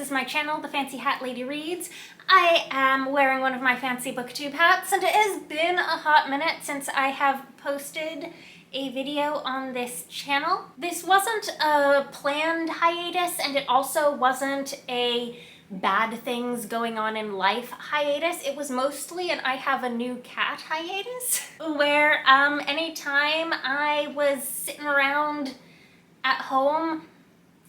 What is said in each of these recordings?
is my channel, The Fancy Hat Lady Reads. I am wearing one of my fancy BookTube hats, and it has been a hot minute since I have posted a video on this channel. This wasn't a planned hiatus, and it also wasn't a bad things going on in life hiatus. It was mostly an I have a new cat hiatus, where anytime I was sitting around at home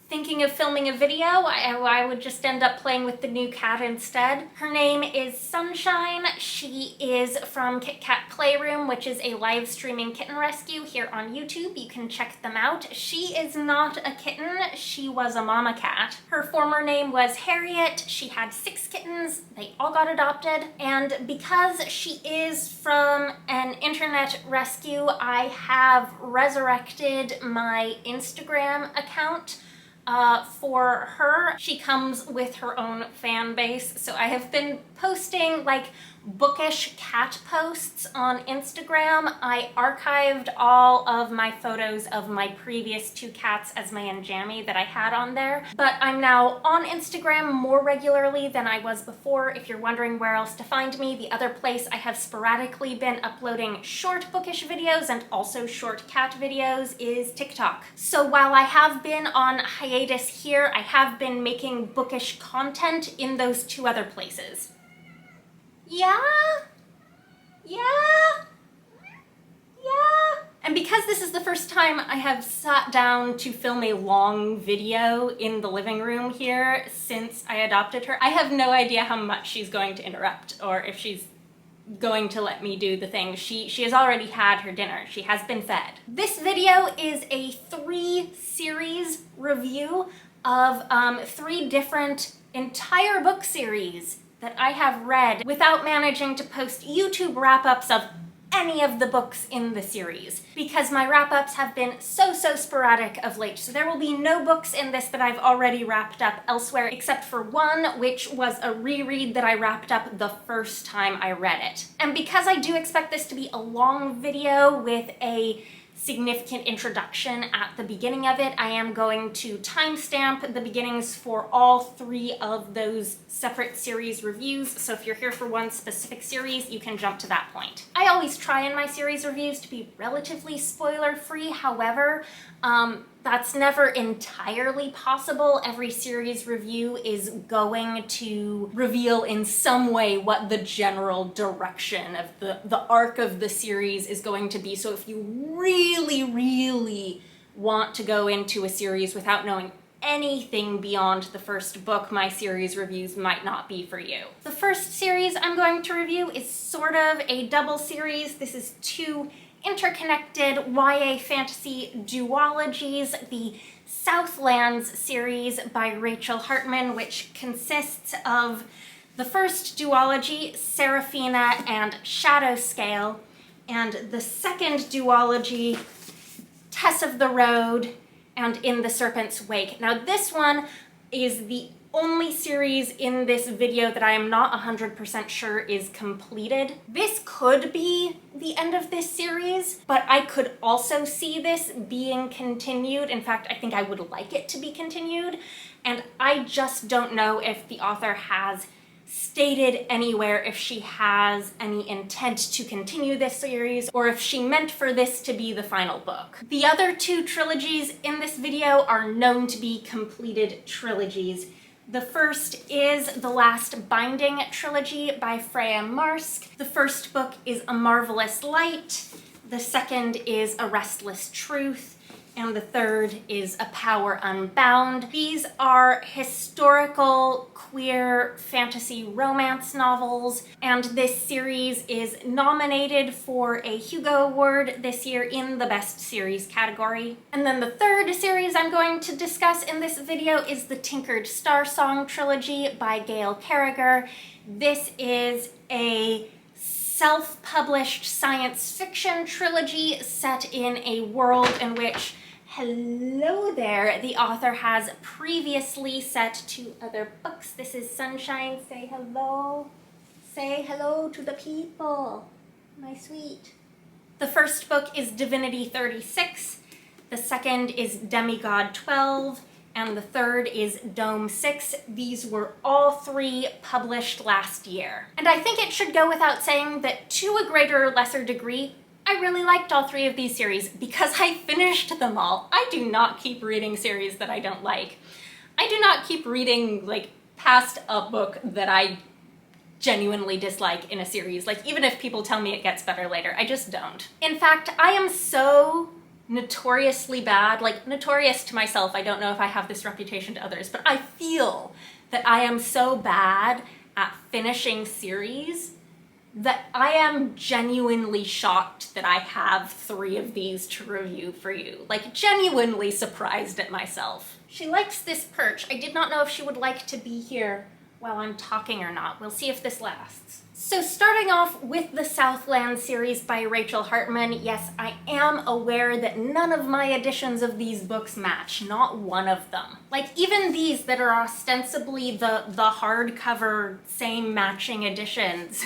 thinking of filming a video, I would just end up playing with the new cat instead. Her name is Sunshine. She is from Kitkat Playroom, which is a live streaming kitten rescue here on YouTube. You can check them out. She is not a kitten, she was a mama cat. Her former name was Harriet. She had 6 kittens. They all got adopted. And because she is from an internet rescue, I have resurrected my Instagram account for her. She comes with her own fan base, so I have been posting like bookish cat posts on Instagram. I archived all of my photos of my previous 2 cats, Esme and Jammy, that I had on there, but I'm now on Instagram more regularly than I was before. If you're wondering where else to find me, the other place I have sporadically been uploading short bookish videos and also short cat videos is TikTok. So while I have been on hiatus here, I have been making bookish content in those 2 other places. Yeah? And because this is the first time I have sat down to film a long video in the living room here since I adopted her, I have no idea how much she's going to interrupt or if she's going to let me do the thing. She has already had her dinner. She has been fed. This video is a 3-series review of 3 different entire book series that I have read without managing to post YouTube wrap-ups of any of the books in the series, because my wrap-ups have been so sporadic of late. So there will be no books in this that I've already wrapped up elsewhere, except for one, which was a reread that I wrapped up the first time I read it. And because I do expect this to be a long video with a significant introduction at the beginning of it, I am going to timestamp the beginnings for all 3 of those separate series reviews, so if you're here for one specific series, you can jump to that point. I always try in my series reviews to be relatively spoiler-free, however, that's never entirely possible. Every series review is going to reveal in some way what the general direction of the arc of the series is going to be. So if you really want to go into a series without knowing anything beyond the first book, my series reviews might not be for you. The first series I'm going to review is sort of a double series. This is 2 interconnected YA fantasy duologies, the Southlands series by Rachel Hartman, which consists of the first duology, Seraphina and Shadowscale, and the second duology, Tess of the Road and In the Serpent's Wake. Now this one is the only series in this video that I am not 100% sure is completed. This could be the end of this series, but I could also see this being continued. In fact, I think I would like it to be continued, and I just don't know if the author has stated anywhere if she has any intent to continue this series or if she meant for this to be the final book. The other 2 trilogies in this video are known to be completed trilogies. The first is the Last Binding trilogy by Freya Marske. The first book is A Marvellous Light, the second is A Restless Truth, and the third is A Power Unbound. These are historical queer fantasy romance novels, and this series is nominated for a Hugo Award this year in the Best Series category. And then the third series I'm going to discuss in this video is the Tinkered Starsong trilogy by Gail Carriger. This is a self-published science fiction trilogy set in a world in which, hello there, the author has previously set 2 other books. This is Sunshine. Say hello. Say hello to the people, my sweet. The first book is Divinity 36. The second is Demigod 12. and the third is Dome 6. These were all three published last year. And I think it should go without saying that to a greater or lesser degree, I really liked all three of these series because I finished them all. I do not keep reading series that I don't like. I do not keep reading like past a book that I genuinely dislike in a series. Like, even if people tell me it gets better later, I just don't. In fact, I am so notoriously bad, like notorious to myself, I don't know if I have this reputation to others, but I feel that I am so bad at finishing series that I am genuinely shocked that I have three of these to review for you. Like, genuinely surprised at myself. She likes this perch. I did not know if she would like to be here while I'm talking or not. We'll see if this lasts. So starting off with the Southlands series by Rachel Hartman, yes, I am aware that none of my editions of these books match, not one of them. Like, even these that are ostensibly the hardcover same matching editions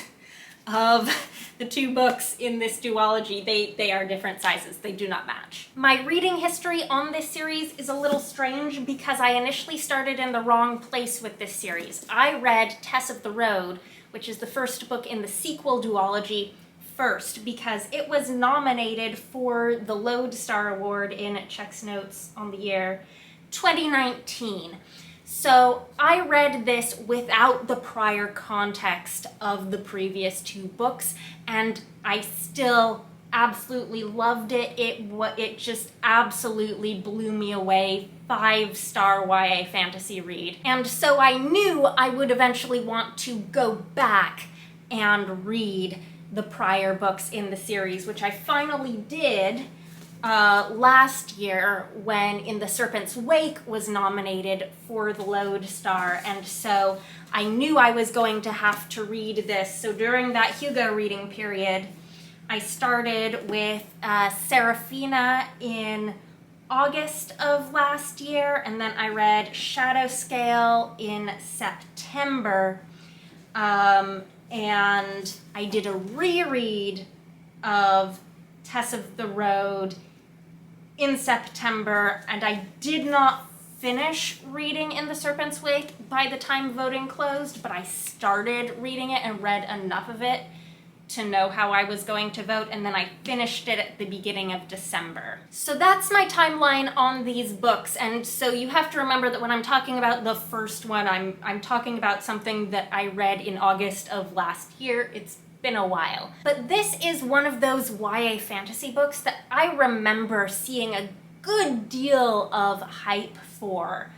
of the two books in this duology, they are different sizes. They do not match. My reading history on this series is a little strange because I initially started in the wrong place with this series. I read Tess of the Road, which is the first book in the sequel duology, first because it was nominated for the Lodestar Award in Check's Notes on the year 2019. So I read this without the prior context of the previous two books, and I still absolutely loved it. It just absolutely blew me away. 5-star YA fantasy read. And so I knew I would eventually want to go back and read the prior books in the series, which I finally did last year when In the Serpent's Wake was nominated for the Lodestar, and so I knew I was going to have to read this. So during that Hugo reading period, I started with Seraphina in August of last year, and then I read Shadow Scale in September, and I did a reread of Tess of the Road in September, and I did not finish reading In the Serpent's Wake by the time voting closed, but I started reading it and read enough of it to know how I was going to vote, and then I finished it at the beginning of December. So that's my timeline on these books, and so you have to remember that when I'm talking about the first one, I'm talking about something that I read in August of last year. It's been a while. But this is one of those YA fantasy books that I remember seeing a good deal of hype for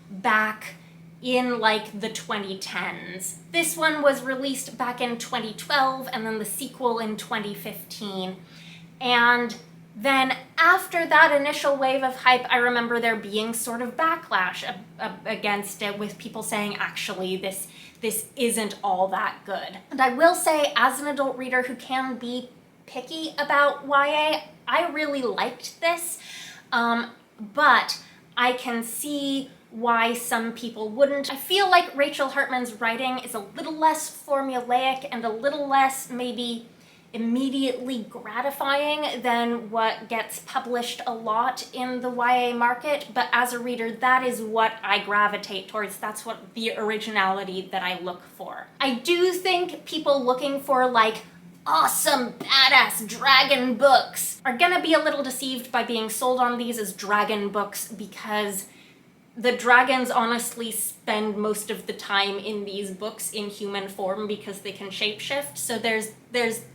back in like the 2010s. This one was released back in 2012 and then the sequel in 2015. And then after that initial wave of hype, I remember there being sort of backlash against it, with people saying, actually, this isn't all that good. And I will say, as an adult reader who can be picky about YA, I really liked this, but I can see why some people wouldn't. I feel like Rachel Hartman's writing is a little less formulaic and a little less maybe immediately gratifying than what gets published a lot in the YA market, but as a reader, that is what I gravitate towards. That's what the originality that I look for. I do think people looking for like awesome, badass dragon books are gonna be a little deceived by being sold on these as dragon books, because the dragons honestly spend most of the time in these books in human form because they can shapeshift, so there's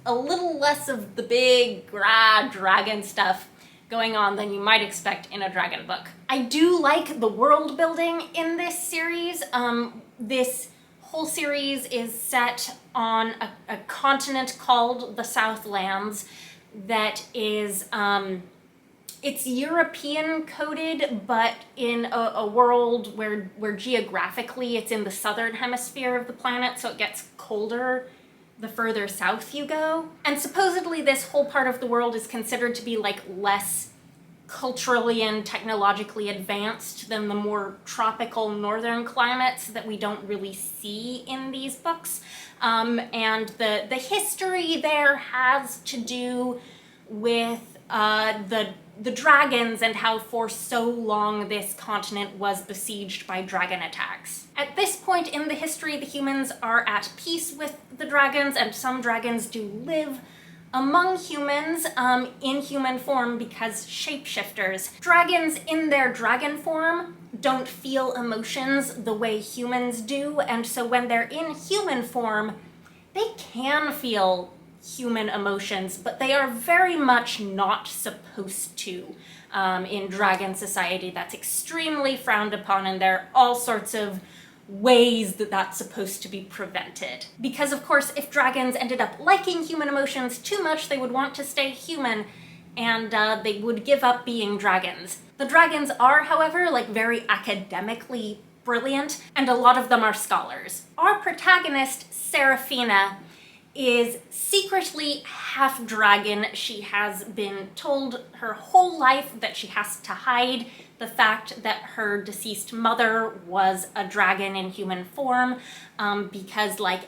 a little less of the big dragon stuff going on than you might expect in a dragon book. I do like the world building in this series. This whole series is set on a continent called the Southlands that is it's European coded, but in a world where geographically it's in the southern hemisphere of the planet, so it gets colder the further south you go. And supposedly this whole part of the world is considered to be like less culturally and technologically advanced than the more tropical northern climates that we don't really see in these books. And the history there has to do with the dragons and how for so long this continent was besieged by dragon attacks. At this point in the history, the humans are at peace with the dragons, and some dragons do live among humans in human form because shapeshifters. Dragons in their dragon form don't feel emotions the way humans do, and so when they're in human form, they can feel human emotions, but they are very much not supposed to. In dragon society, that's extremely frowned upon, and there are all sorts of ways that that's supposed to be prevented. Because of course, if dragons ended up liking human emotions too much, they would want to stay human, and they would give up being dragons. The dragons are, however, like very academically brilliant, and a lot of them are scholars. Our protagonist, Seraphina, is secretly half dragon. She has been told her whole life that she has to hide the fact that her deceased mother was a dragon in human form, because like,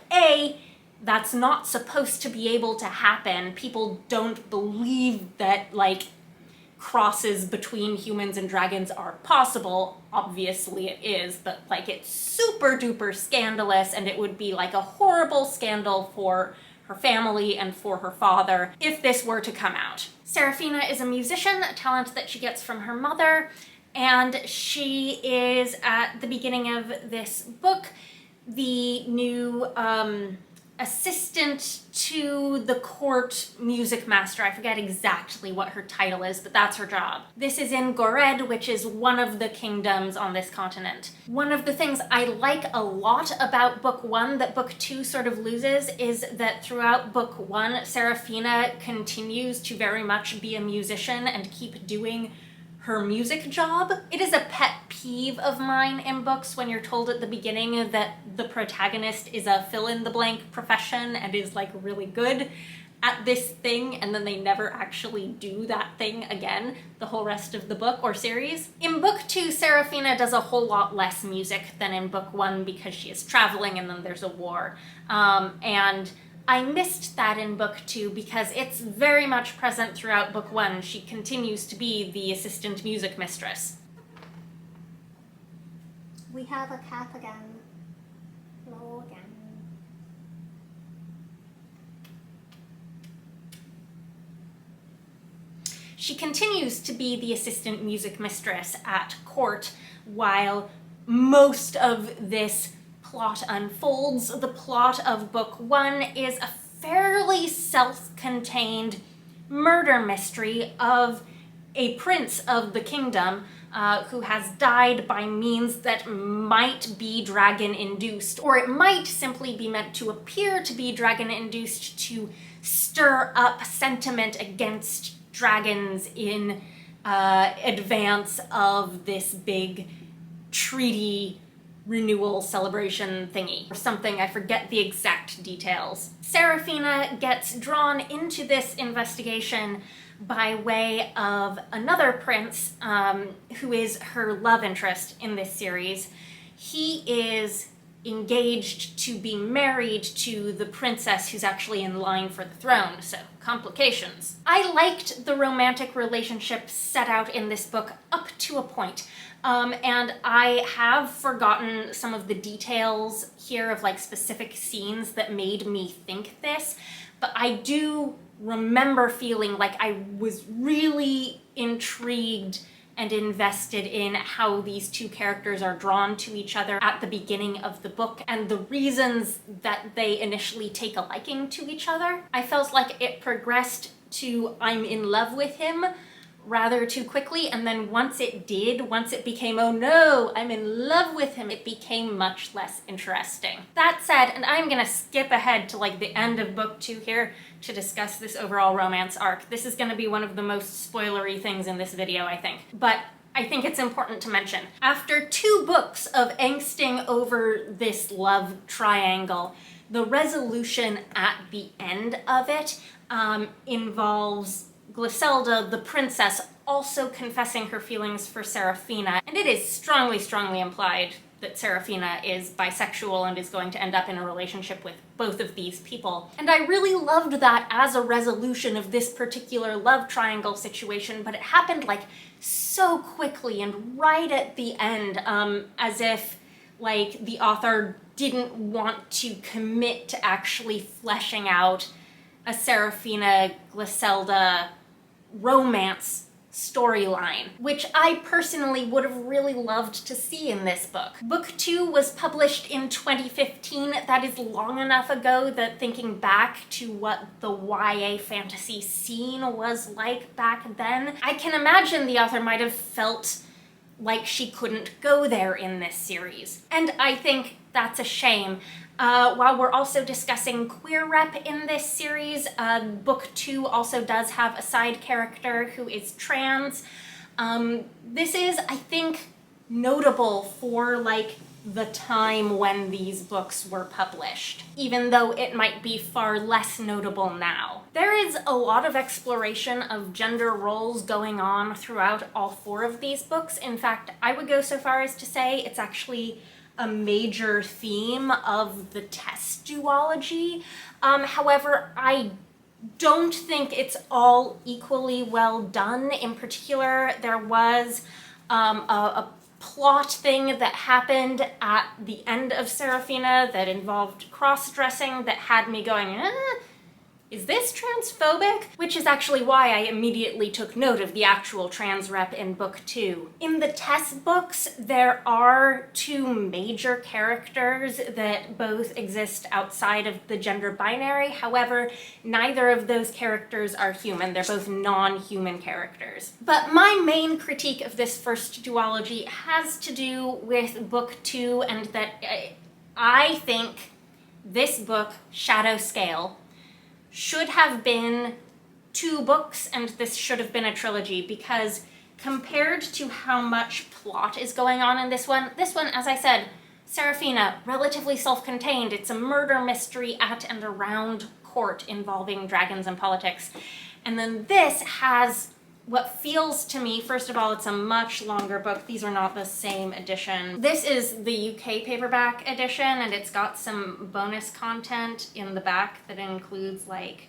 that's not supposed to be able to happen. People don't believe that like crosses between humans and dragons are possible. Obviously it is, but like it's super duper scandalous, and it would be like a horrible scandal for her family and for her father if this were to come out. Seraphina is a musician, a talent that she gets from her mother, and she is, at the beginning of this book, the new assistant to the court music master. I forget exactly what her title is, but that's her job. This is in Gored, which is one of the kingdoms on this continent. One of the things I like a lot about book one that book two sort of loses is that throughout book one, Seraphina continues to very much be a musician and keep doing her music job. It is a pet peeve of mine in books when you're told at the beginning that the protagonist is a fill-in-the-blank profession and is like really good at this thing, and then they never actually do that thing again the whole rest of the book or series. In book two, Seraphina does a whole lot less music than in book one because she is traveling and then there's a war. And I missed that in book two because it's very much present throughout book one. She continues to be the assistant music mistress. We have a cat again. Hello again. She continues to be the assistant music mistress at court while most of this plot unfolds. The plot of book one is a fairly self-contained murder mystery of a prince of the kingdom who has died by means that might be dragon-induced, or it might simply be meant to appear to be dragon-induced to stir up sentiment against dragons in advance of this big treaty renewal celebration thingy or something. I forget the exact details. Seraphina gets drawn into this investigation by way of another prince who is her love interest in this series. He is engaged to be married to the princess who's actually in line for the throne, so complications. I liked the romantic relationship set out in this book up to a point. And I have forgotten some of the details here of like specific scenes that made me think this, but I do remember feeling like I was really intrigued and invested in how these two characters are drawn to each other at the beginning of the book and the reasons that they initially take a liking to each other. I felt like it progressed to I'm in love with him rather too quickly, and then once it became, oh no, I'm in love with him, it became much less interesting. That said, and I'm gonna skip ahead to like the end of book two here to discuss this overall romance arc. This is gonna be one of the most spoilery things in this video, I think. But I think it's important to mention. After 2 books of angsting over this love triangle, the resolution at the end of it involves Glyselda, the princess, also confessing her feelings for Seraphina, and it is strongly, strongly implied that Seraphina is bisexual and is going to end up in a relationship with both of these people. And I really loved that as a resolution of this particular love triangle situation, but it happened like so quickly and right at the end, as if like the author didn't want to commit to actually fleshing out a Seraphina Griselda romance storyline, which I personally would have really loved to see in this book. Book 2 was published in 2015. That is long enough ago that thinking back to what the YA fantasy scene was like back then, I can imagine the author might have felt like she couldn't go there in this series. And I think that's a shame. While we're also discussing queer rep in this series, book 2 also does have a side character who is trans. This is, I think, notable for like the time when these books were published, even though it might be far less notable now. There is a lot of exploration of gender roles going on throughout all 4 of these books. In fact, I would go so far as to say it's actually a major theme of the Tess duology. However, I don't think it's all equally well done. In particular, there was a plot thing that happened at the end of Seraphina that involved cross-dressing that had me going, is this transphobic? Which is actually why I immediately took note of the actual trans rep in book 2. In the Tess books, there are 2 major characters that both exist outside of the gender binary. However, neither of those characters are human. They're both non-human characters. But my main critique of this first duology has to do with book 2, and that I think this book, Shadow Scale, should have been 2 books, and this should have been a trilogy, because compared to how much plot is going on in this one, as I said, Seraphina, relatively self-contained. It's a murder mystery at and around court involving dragons and politics. And then this has what feels to me, first of all, it's a much longer book. These are not the same edition. This is the UK paperback edition, and it's got some bonus content in the back that includes like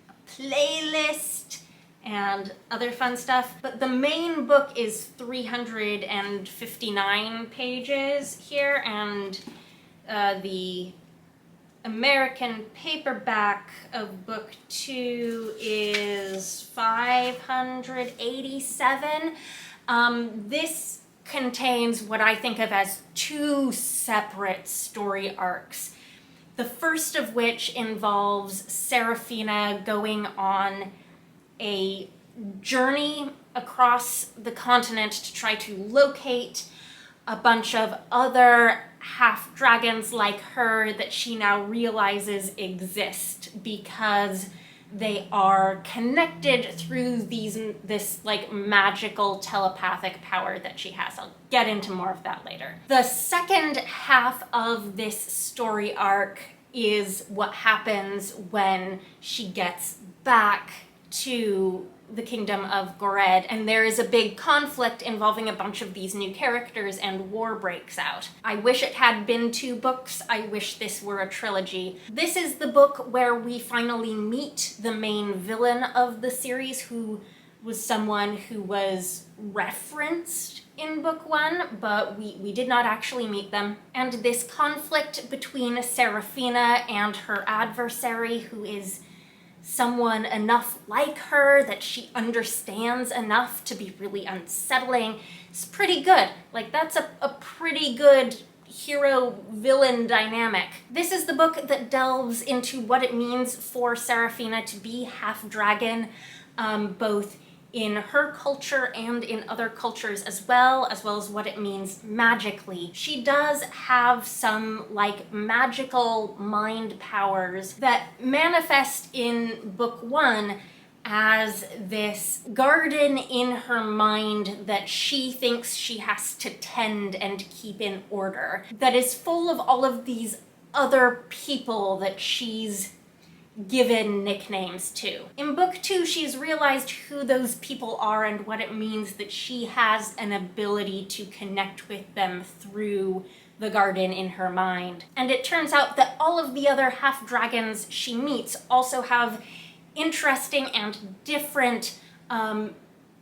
a playlist and other fun stuff. But the main book is 359 pages here, and the American paperback of book 2 is 587. This contains what I think of as 2 separate story arcs. The first of which involves Seraphina going on a journey across the continent to try to locate a bunch of other half-dragons like her that she now realizes exist because they are connected through this like magical telepathic power that she has. I'll get into more of that later. The second half of this story arc is what happens when she gets back to the kingdom of Gored, and there is a big conflict involving a bunch of these new characters, and war breaks out. I wish it had been 2 books. I wish this were a trilogy. This is the book where we finally meet the main villain of the series, who was someone who was referenced in book 1, but we did not actually meet them. And this conflict between Seraphina and her adversary, who is someone enough like her that she understands enough to be really unsettling, is pretty good. Like, that's a pretty good hero-villain dynamic. This is the book that delves into what it means for Seraphina to be half-dragon, both in her culture and in other cultures as well as what it means magically. She does have some like magical mind powers that manifest in book 1 as this garden in her mind that she thinks she has to tend and keep in order, that is full of all of these other people that she's given nicknames to. In book 2, she's realized who those people are and what it means that she has an ability to connect with them through the garden in her mind. And it turns out that all of the other half-dragons she meets also have interesting and different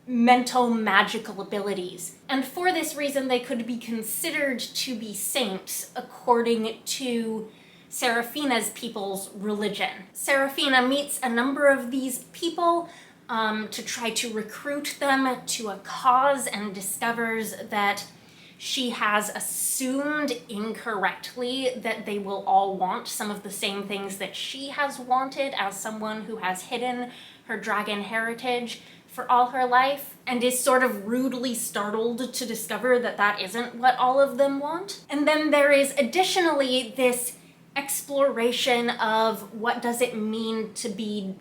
mental magical abilities. And for this reason, they could be considered to be saints according to Seraphina's people's religion. Seraphina meets a number of these people to try to recruit them to a cause, and discovers that she has assumed incorrectly that they will all want some of the same things that she has wanted as someone who has hidden her dragon heritage for all her life, and is sort of rudely startled to discover that that isn't what all of them want. And then there is additionally this exploration of what does it mean to be,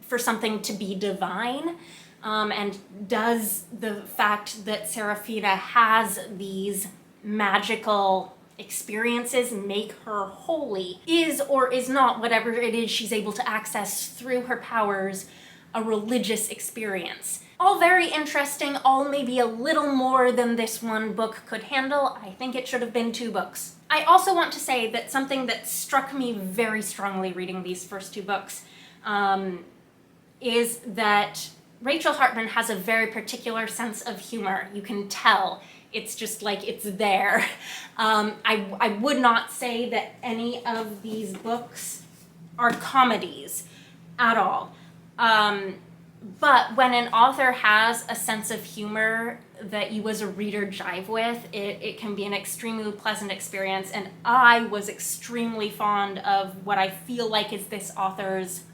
for something to be divine, and does the fact that Seraphina has these magical experiences make her holy? Is or is not whatever it is she's able to access through her powers a religious experience? All very interesting, all maybe a little more than this one book could handle. I think it should have been 2 books. I also want to say that something that struck me very strongly reading these first 2 books is that Rachel Hartman has a very particular sense of humor. You can tell. It's just like it's there. I would not say that any of these books are comedies at all. But when an author has a sense of humor that you as a reader jive with, it can be an extremely pleasant experience, and I was extremely fond of what I feel like is this author's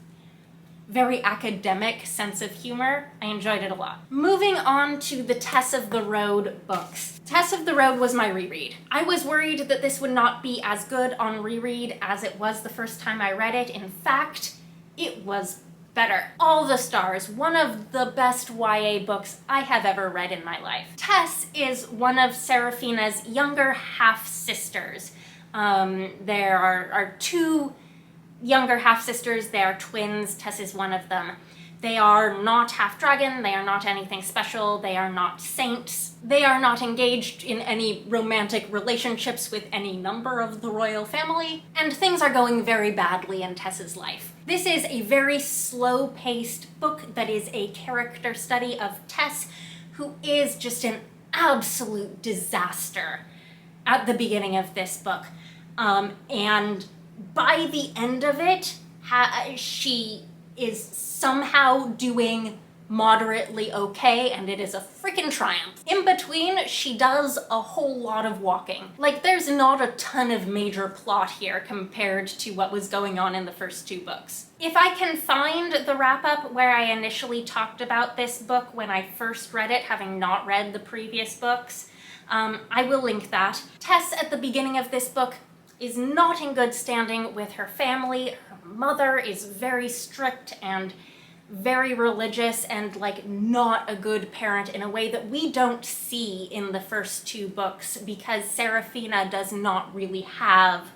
very academic sense of humor. I enjoyed it a lot. Moving on to the Tess of the Road books. Tess of the Road was my reread. I was worried that this would not be as good on reread as it was the first time I read it. In fact, it was better. All the stars, one of the best YA books I have ever read in my life. Tess is one of Seraphina's younger half-sisters. There are 2 younger half-sisters. They are twins. Tess is one of them. They are not half-dragon. They are not anything special. They are not saints. They are not engaged in any romantic relationships with any number of the royal family. And things are going very badly in Tess's life. This is a very slow-paced book that is a character study of Tess, who is just an absolute disaster at the beginning of this book. And by the end of it, she is somehow doing moderately okay, and it is a freaking triumph. In between, she does a whole lot of walking. Like, there's not a ton of major plot here compared to what was going on in the first 2 books. If I can find the wrap-up where I initially talked about this book when I first read it, having not read the previous books, I will link that. Tess, at the beginning of this book, is not in good standing with her family. Her mother is very strict and very religious and like not a good parent in a way that we don't see in the first 2 books, because Seraphina does not really have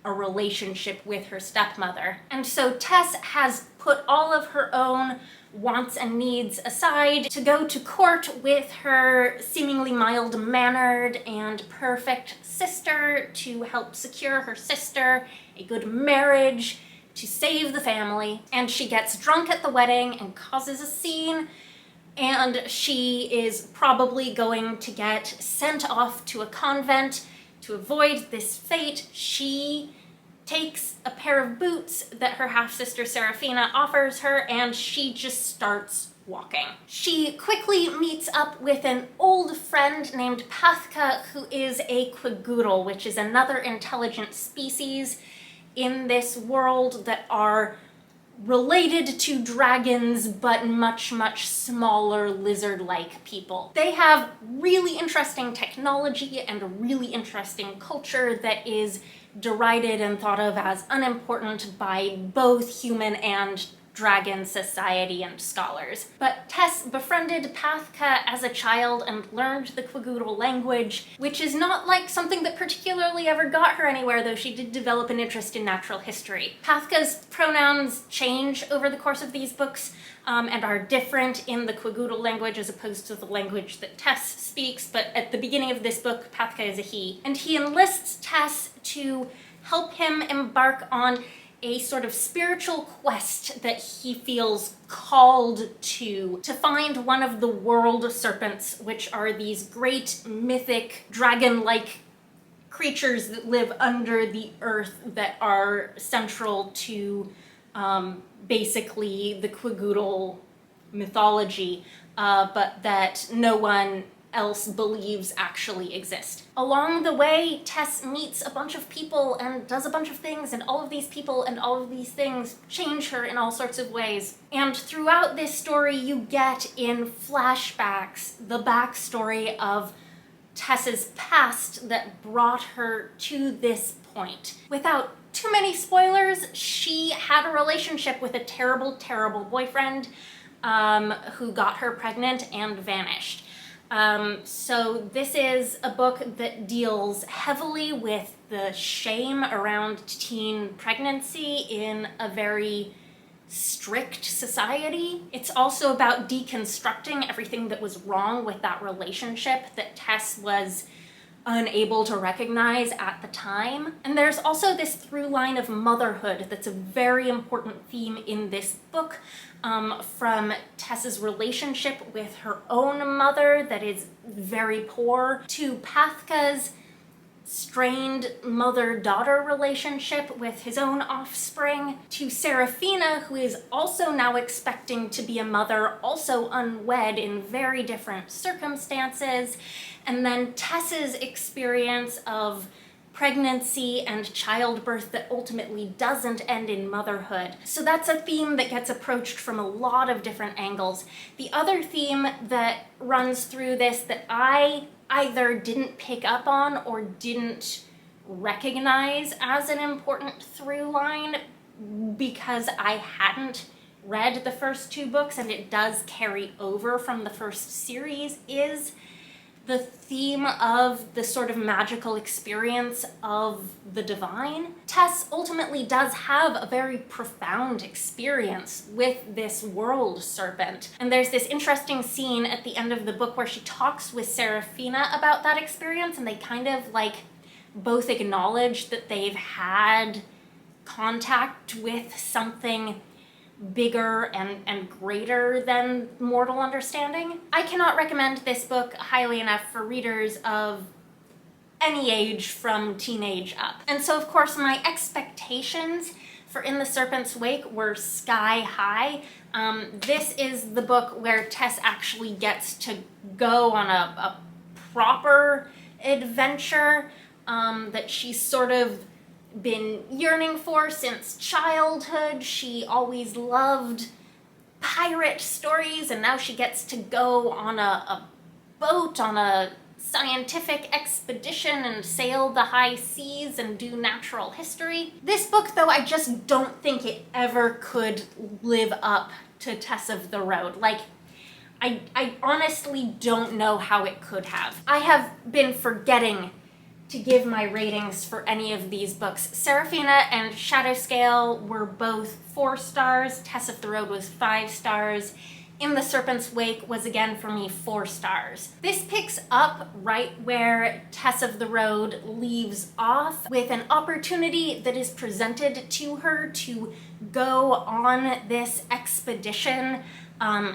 a relationship with her stepmother. And so Tess has put all of her own wants and needs aside to go to court with her seemingly mild-mannered and perfect sister to help secure her sister a good marriage to save the family. And she gets drunk at the wedding and causes a scene, and she is probably going to get sent off to a convent. To avoid this fate, she takes a pair of boots that her half-sister Seraphina offers her, and she just starts walking. She quickly meets up with an old friend named Pathka, who is a quigoodle, which is another intelligent species in this world that are related to dragons, but much, much smaller lizard-like people. They have really interesting technology and a really interesting culture that is derided and thought of as unimportant by both human and dragon society and scholars. But Tess befriended Pathka as a child and learned the Quagoodle language, which is not like something that particularly ever got her anywhere, though she did develop an interest in natural history. Pathka's pronouns change over the course of these books and are different in the Quagoodle language as opposed to the language that Tess speaks, but at the beginning of this book, Pathka is a he. And he enlists Tess to help him embark on a sort of spiritual quest that he feels called to find one of the world serpents, which are these great mythic dragon-like creatures that live under the earth that are central to basically the Quagoodle mythology, but that no one else believes actually exist. Along the way, Tess meets a bunch of people and does a bunch of things, and all of these people and all of these things change her in all sorts of ways. And throughout this story, you get in flashbacks the backstory of Tess's past that brought her to this point. Without too many spoilers, she had a relationship with a terrible, terrible boyfriend who got her pregnant and vanished. So this is a book that deals heavily with the shame around teen pregnancy in a very strict society. It's also about deconstructing everything that was wrong with that relationship that Tess was unable to recognize at the time. And there's also this through line of motherhood that's a very important theme in this book, from Tess's relationship with her own mother that is very poor, to Pathka's strained mother-daughter relationship with his own offspring, to Seraphina, who is also now expecting to be a mother, also unwed in very different circumstances, and then Tess's experience of pregnancy and childbirth that ultimately doesn't end in motherhood. So that's a theme that gets approached from a lot of different angles. The other theme that runs through this that I either didn't pick up on or didn't recognize as an important through line because I hadn't read the first two books, and it does carry over from the first series, is the theme of the sort of magical experience of the divine. Tess ultimately does have a very profound experience with this world serpent. And there's this interesting scene at the end of the book where she talks with Seraphina about that experience, and they kind of like both acknowledge that they've had contact with something bigger and greater than mortal understanding. I cannot recommend this book highly enough for readers of any age from teenage up. And so of course my expectations for In the Serpent's Wake were sky high. This is the book where Tess actually gets to go on a proper adventure that she's sort of been yearning for since childhood. She always loved pirate stories, and now she gets to go on a boat on a scientific expedition and sail the high seas and do natural history. This book, though, I just don't think it ever could live up to Tess of the Road. Like, I honestly don't know how it could have. I have been forgetting to give my ratings for any of these books. Seraphina and Shadowscale were both 4 stars. Tess of the Road was 5 stars. In the Serpent's Wake was again for me 4 stars. This picks up right where Tess of the Road leaves off, with an opportunity that is presented to her to go on this expedition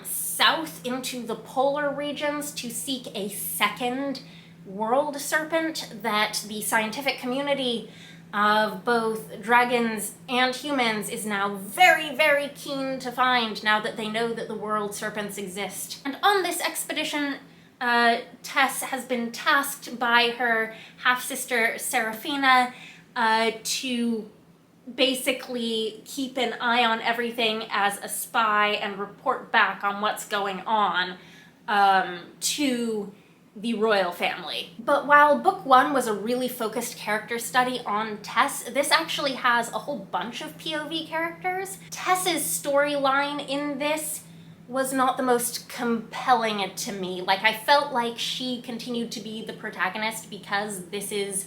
south into the polar regions to seek a second world serpent that the scientific community of both dragons and humans is now very, very keen to find now that they know that the world serpents exist. And on this expedition, Tess has been tasked by her half-sister Seraphina to basically keep an eye on everything as a spy and report back on what's going on to the royal family. But while book one was a really focused character study on Tess, this actually has a whole bunch of POV characters. Tess's storyline in this was not the most compelling to me. Like, I felt like she continued to be the protagonist because this is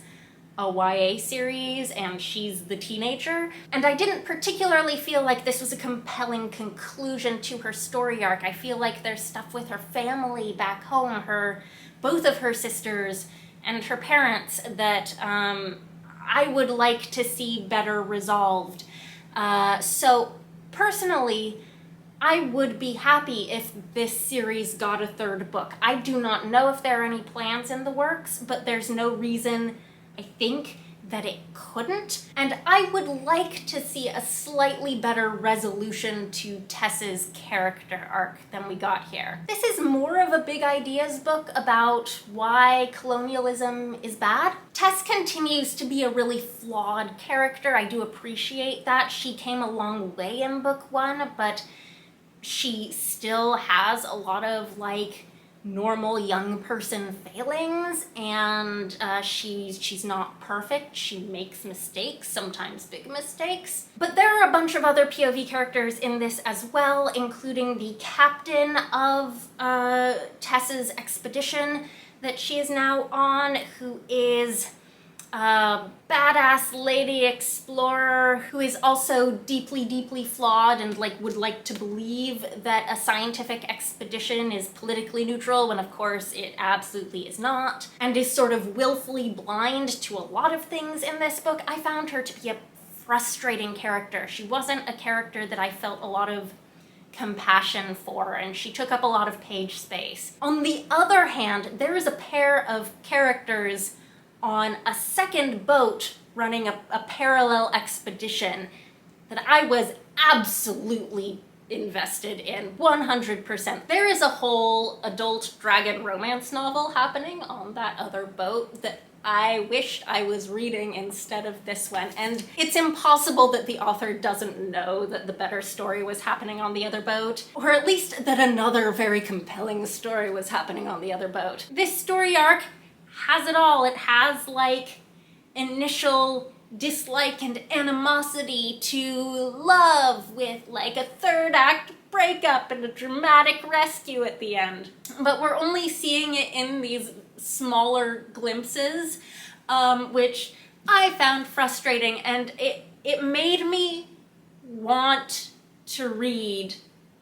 a YA series and she's the teenager. And I didn't particularly feel like this was a compelling conclusion to her story arc. I feel like there's stuff with her family back home, both of her sisters and her parents that I would like to see better resolved. So personally, I would be happy if this series got a third book. I do not know if there are any plans in the works, but there's no reason I think that it couldn't. And I would like to see a slightly better resolution to Tess's character arc than we got here. This is more of a big ideas book about why colonialism is bad. Tess continues to be a really flawed character. I do appreciate that. She came a long way in book one, but she still has a lot of like normal young person failings, and she's not perfect. She makes mistakes, sometimes big mistakes. But there are a bunch of other POV characters in this as well, including the captain of Tess's expedition that she is now on, who is a badass lady explorer who is also deeply, deeply flawed and like would like to believe that a scientific expedition is politically neutral when of course it absolutely is not, and is sort of willfully blind to a lot of things in this book. I found her to be a frustrating character. She wasn't a character that I felt a lot of compassion for, and she took up a lot of page space. On the other hand, there is a pair of characters on a second boat running a parallel expedition that I was absolutely invested in, 100%. There is a whole adult dragon romance novel happening on that other boat that I wished I was reading instead of this one, and it's impossible that the author doesn't know that the better story was happening on the other boat, or at least that another very compelling story was happening on the other boat. This story arc has it all. It has like initial dislike and animosity to love with like a third act breakup and a dramatic rescue at the end. But we're only seeing it in these smaller glimpses, which I found frustrating, and it made me want to read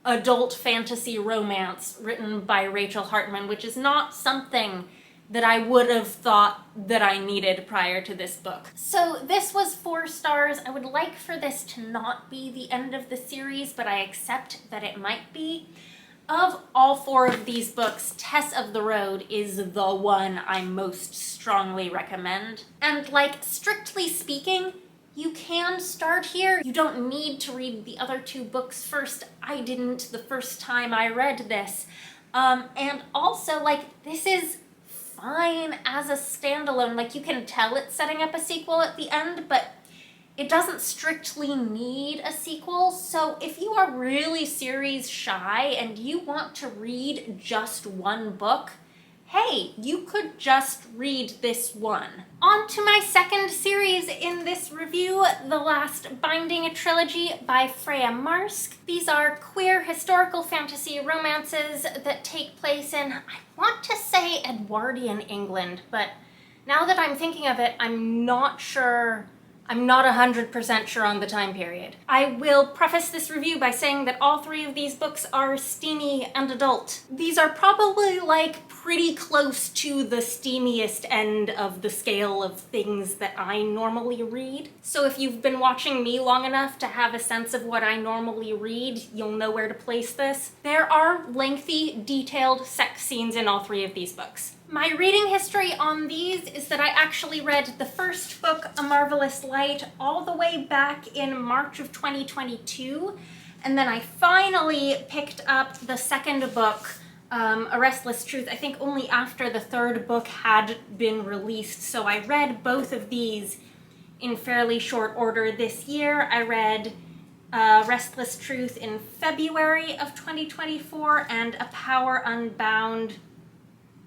adult fantasy romance written by Rachel Hartman, which is not something that I would have thought that I needed prior to this book. So this was 4 stars. I would like for this to not be the end of the series, but I accept that it might be. Of all 4 of these books, Tess of the Road is the one I most strongly recommend. And like, strictly speaking, you can start here. You don't need to read the other 2 books first. I didn't the first time I read this. And also, like, this is fine as a standalone. Like, you can tell it's setting up a sequel at the end, but it doesn't strictly need a sequel. So if you are really series shy and you want to read just one book, hey, you could just read this one. On to my second series in this review, The Last Binding, a trilogy by Freya Marske. These are queer historical fantasy romances that take place in, I want to say Edwardian England, but now that I'm thinking of it, I'm not sure. I'm not 100% sure on the time period. I will preface this review by saying that all 3 of these books are steamy and adult. These are probably like pretty close to the steamiest end of the scale of things that I normally read. So if you've been watching me long enough to have a sense of what I normally read, you'll know where to place this. There are lengthy, detailed sex scenes in all 3 of these books. My reading history on these is that I actually read the first book, A Marvellous Light, all the way back in March of 2022, and then I finally picked up the second book, A Restless Truth, I think only after the third book had been released. So I read both of these in fairly short order this year. I read Restless Truth in February of 2024 and A Power Unbound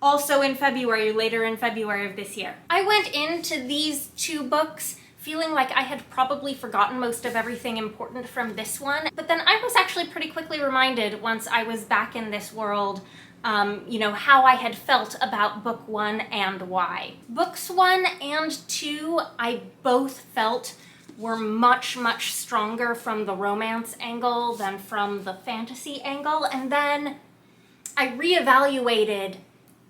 also in February, later in February of this year. I went into these two books feeling like I had probably forgotten most of everything important from this one, but then I was actually pretty quickly reminded once I was back in this world, you know, how I had felt about book 1 and why. Books 1 and 2, I both felt were much, much stronger from the romance angle than from the fantasy angle, and then I reevaluated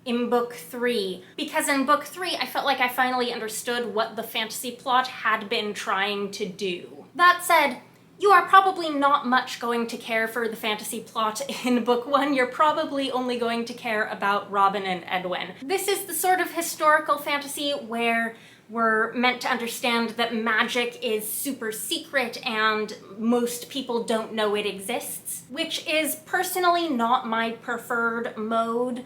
in book 3, because in book 3 I felt like I finally understood what the fantasy plot had been trying to do. That said, you are probably not much going to care for the fantasy plot in book 1. You're probably only going to care about Robin and Edwin. This is the sort of historical fantasy where we're meant to understand that magic is super secret and most people don't know it exists, which is personally not my preferred mode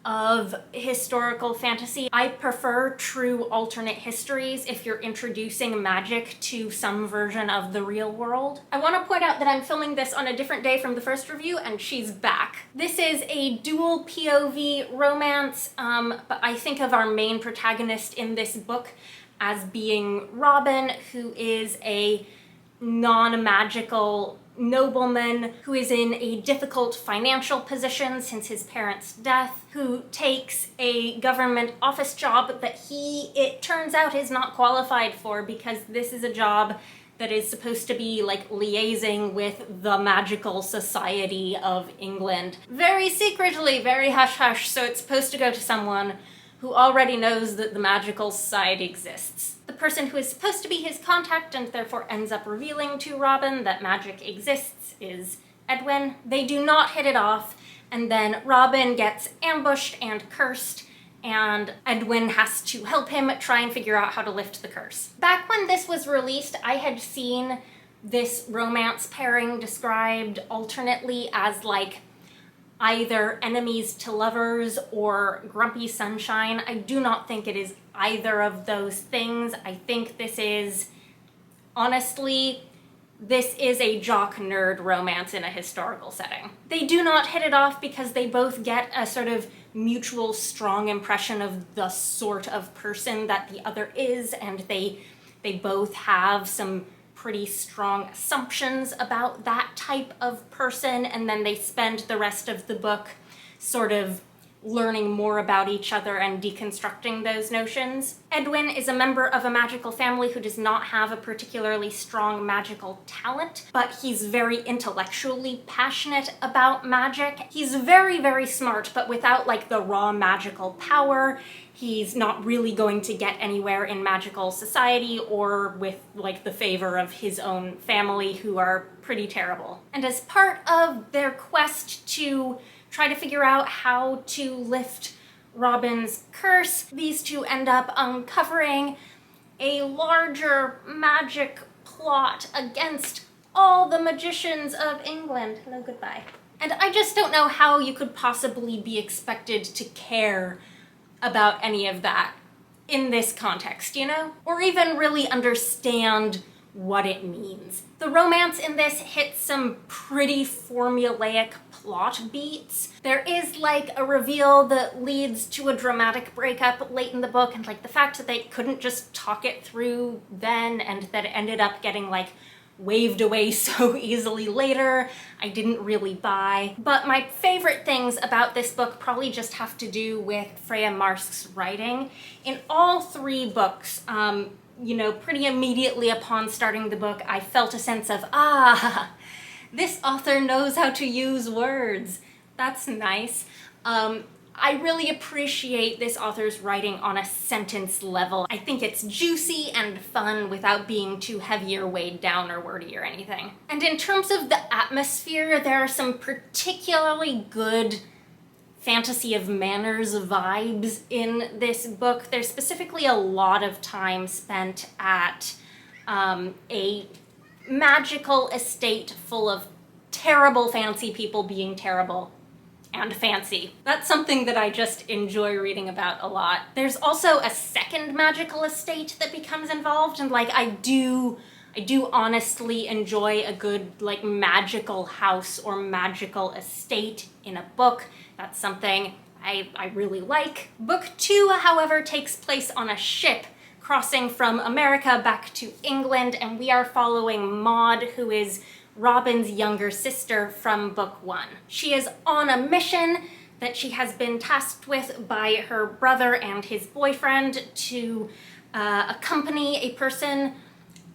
of historical fantasy. I prefer true alternate histories if you're introducing magic to some version of the real world. I want to point out that I'm filming this on a different day from the first review, and she's back. This is a dual POV romance, but I think of our main protagonist in this book as being Robin, who is a non-magical nobleman who is in a difficult financial position since his parents' death, who takes a government office job that it turns out, is not qualified for, because this is a job that is supposed to be like liaising with the magical society of England. Very secretly, very hush-hush, so it's supposed to go to someone who already knows that the magical society exists. The person who is supposed to be his contact and therefore ends up revealing to Robin that magic exists is Edwin. They do not hit it off, and then Robin gets ambushed and cursed, and Edwin has to help him try and figure out how to lift the curse. Back when this was released, I had seen this romance pairing described alternately as like either enemies to lovers or grumpy sunshine. I do not think it is either of those things. I think this is, honestly, this is a jock nerd romance in a historical setting. They do not hit it off because they both get a sort of mutual strong impression of the sort of person that the other is, and they both have some pretty strong assumptions about that type of person, and then they spend the rest of the book sort of learning more about each other and deconstructing those notions. Edwin is a member of a magical family who does not have a particularly strong magical talent, but he's very intellectually passionate about magic. He's very, very smart, but without like the raw magical power, he's not really going to get anywhere in magical society or with like the favor of his own family, who are pretty terrible. And as part of their quest to try to figure out how to lift Robin's curse, these two end up uncovering a larger magic plot against all the magicians of England. Hello, goodbye. And I just don't know how you could possibly be expected to care about any of that in this context, you know? Or even really understand what it means. The romance in this hits some pretty formulaic plot beats. There is like a reveal that leads to a dramatic breakup late in the book, and like the fact that they couldn't just talk it through then and that it ended up getting like waved away so easily later, I didn't really buy. But my favorite things about this book probably just have to do with Freya Marske's writing. In all three books, you know, pretty immediately upon starting the book, I felt a sense of, this author knows how to use words. That's nice. I really appreciate this author's writing on a sentence level. I think it's juicy and fun without being too heavy or weighed down or wordy or anything. And in terms of the atmosphere, there are some particularly good fantasy of manners vibes in this book. There's specifically a lot of time spent at a magical estate full of terrible fancy people being terrible and fancy. That's something that I just enjoy reading about a lot. There's also a second magical estate that becomes involved, and like I do honestly enjoy a good like magical house or magical estate in a book. That's something I really like. Book 2, however, takes place on a ship crossing from America back to England, and we are following Maud, who is Robin's younger sister from book 1. She is on a mission that she has been tasked with by her brother and his boyfriend to accompany a person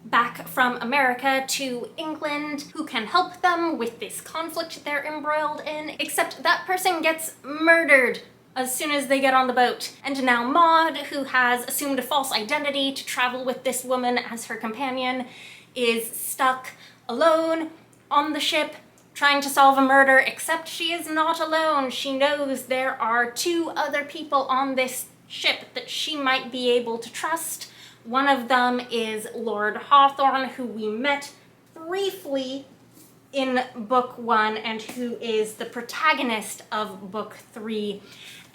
back from America to England who can help them with this conflict they're embroiled in, except that person gets murdered as soon as they get on the boat. And now Maud, who has assumed a false identity to travel with this woman as her companion, is stuck alone on the ship trying to solve a murder, except she is not alone. She knows there are 2 other people on this ship that she might be able to trust. One of them is Lord Hawthorne, who we met briefly in book 1 and who is the protagonist of book 3.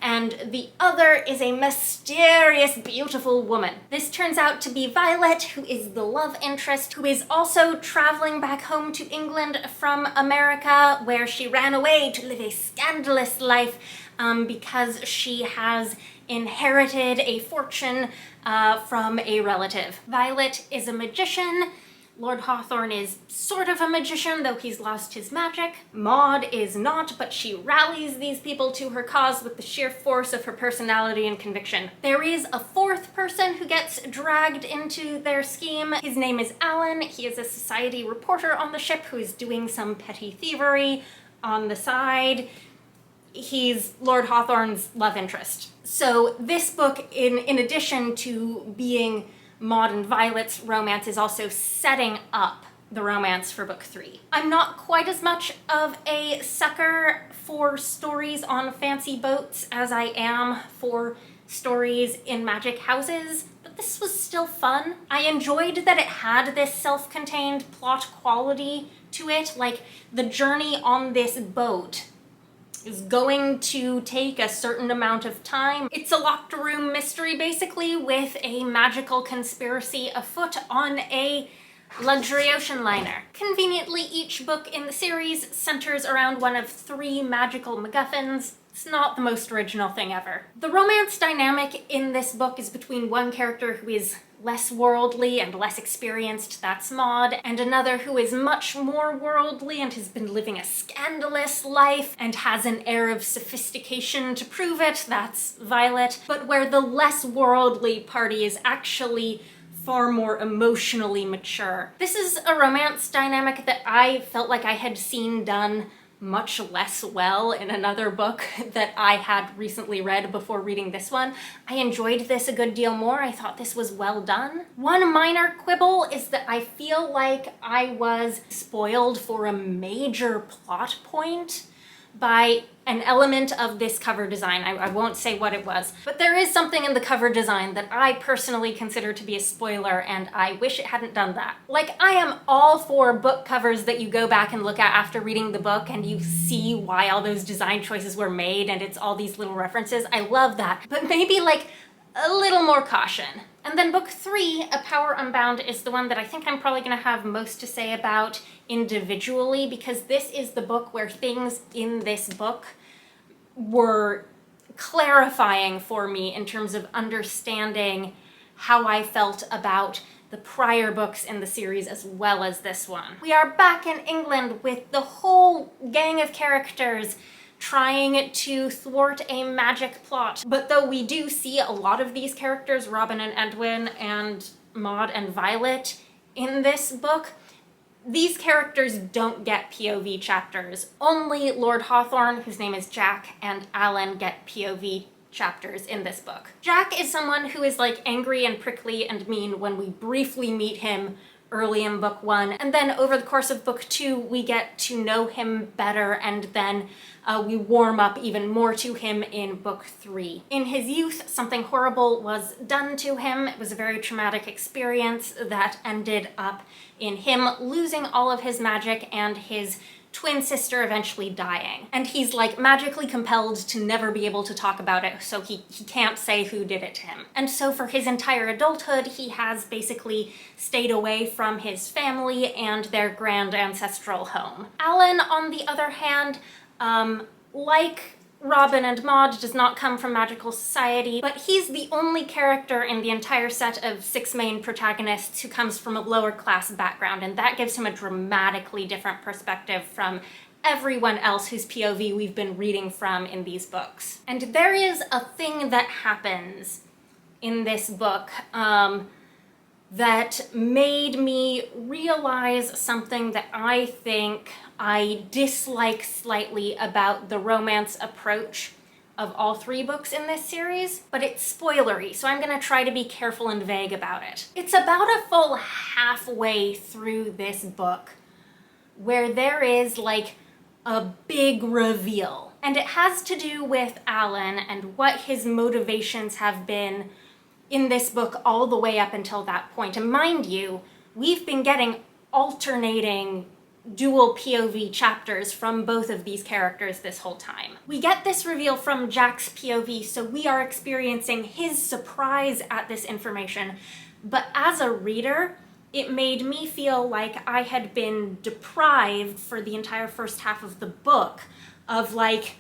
And the other is a mysterious, beautiful woman. This turns out to be Violet, who is the love interest, who is also traveling back home to England from America, where she ran away to live a scandalous life because she has inherited a fortune from a relative. Violet is a magician. Lord Hawthorne is sort of a magician, though he's lost his magic. Maud is not, but she rallies these people to her cause with the sheer force of her personality and conviction. There is a 4th person who gets dragged into their scheme. His name is Alan. He is a society reporter on the ship who is doing some petty thievery on the side. He's Lord Hawthorne's love interest. So this book, in addition to being Maud and Violet's romance, is also setting up the romance for book 3. I'm not quite as much of a sucker for stories on fancy boats as I am for stories in magic houses, but this was still fun. I enjoyed that it had this self-contained plot quality to it, like the journey on this boat is going to take a certain amount of time. It's a locked room mystery, basically, with a magical conspiracy afoot on a luxury ocean liner. Conveniently, each book in the series centers around one of 3 magical MacGuffins. It's not the most original thing ever. The romance dynamic in this book is between one character who is less worldly and less experienced, that's Maud, and another who is much more worldly and has been living a scandalous life and has an air of sophistication to prove it, that's Violet, but where the less worldly party is actually far more emotionally mature. This is a romance dynamic that I felt like I had seen done much less well in another book that I had recently read before reading this one. I enjoyed this a good deal more. I thought this was well done. One minor quibble is that I feel like I was spoiled for a major plot point by an element of this cover design. I won't say what it was, but there is something in the cover design that I personally consider to be a spoiler, and I wish it hadn't done that. Like, I am all for book covers that you go back and look at after reading the book and you see why all those design choices were made and it's all these little references. I love that, but maybe like a little more caution. And then book 3, A Power Unbound, is the one that I think I'm probably gonna have most to say about individually, because this is the book where things in this book were clarifying for me in terms of understanding how I felt about the prior books in the series as well as this one. We are back in England with the whole gang of characters trying to thwart a magic plot. But though we do see a lot of these characters, Robin and Edwin and Maud and Violet, in this book, these characters don't get POV chapters. Only Lord Hawthorne, whose name is Jack, and Alan get POV chapters in this book. Jack is someone who is like angry and prickly and mean when we briefly meet him early in book 1, and then over the course of book 2 we get to know him better, and then we warm up even more to him in book 3. In his youth, something horrible was done to him. It was a very traumatic experience that ended up in him losing all of his magic and his twin sister eventually dying. And he's like magically compelled to never be able to talk about it, so he can't say who did it to him. And so for his entire adulthood, he has basically stayed away from his family and their grand ancestral home. Alan, on the other hand, like Robin and Maud does not come from magical society, but he's the only character in the entire set of 6 main protagonists who comes from a lower class background, and that gives him a dramatically different perspective from everyone else whose POV we've been reading from in these books. And there is a thing that happens in this book that made me realize something that I think I dislike slightly about the romance approach of all 3 books in this series, but it's spoilery, so I'm gonna try to be careful and vague about it. It's about a full halfway through this book where there is like a big reveal, and it has to do with Alan and what his motivations have been in this book all the way up until that point. And mind you, we've been getting alternating dual POV chapters from both of these characters this whole time. We get this reveal from Jack's POV, so we are experiencing his surprise at this information. But as a reader, it made me feel like I had been deprived for the entire first half of the book of like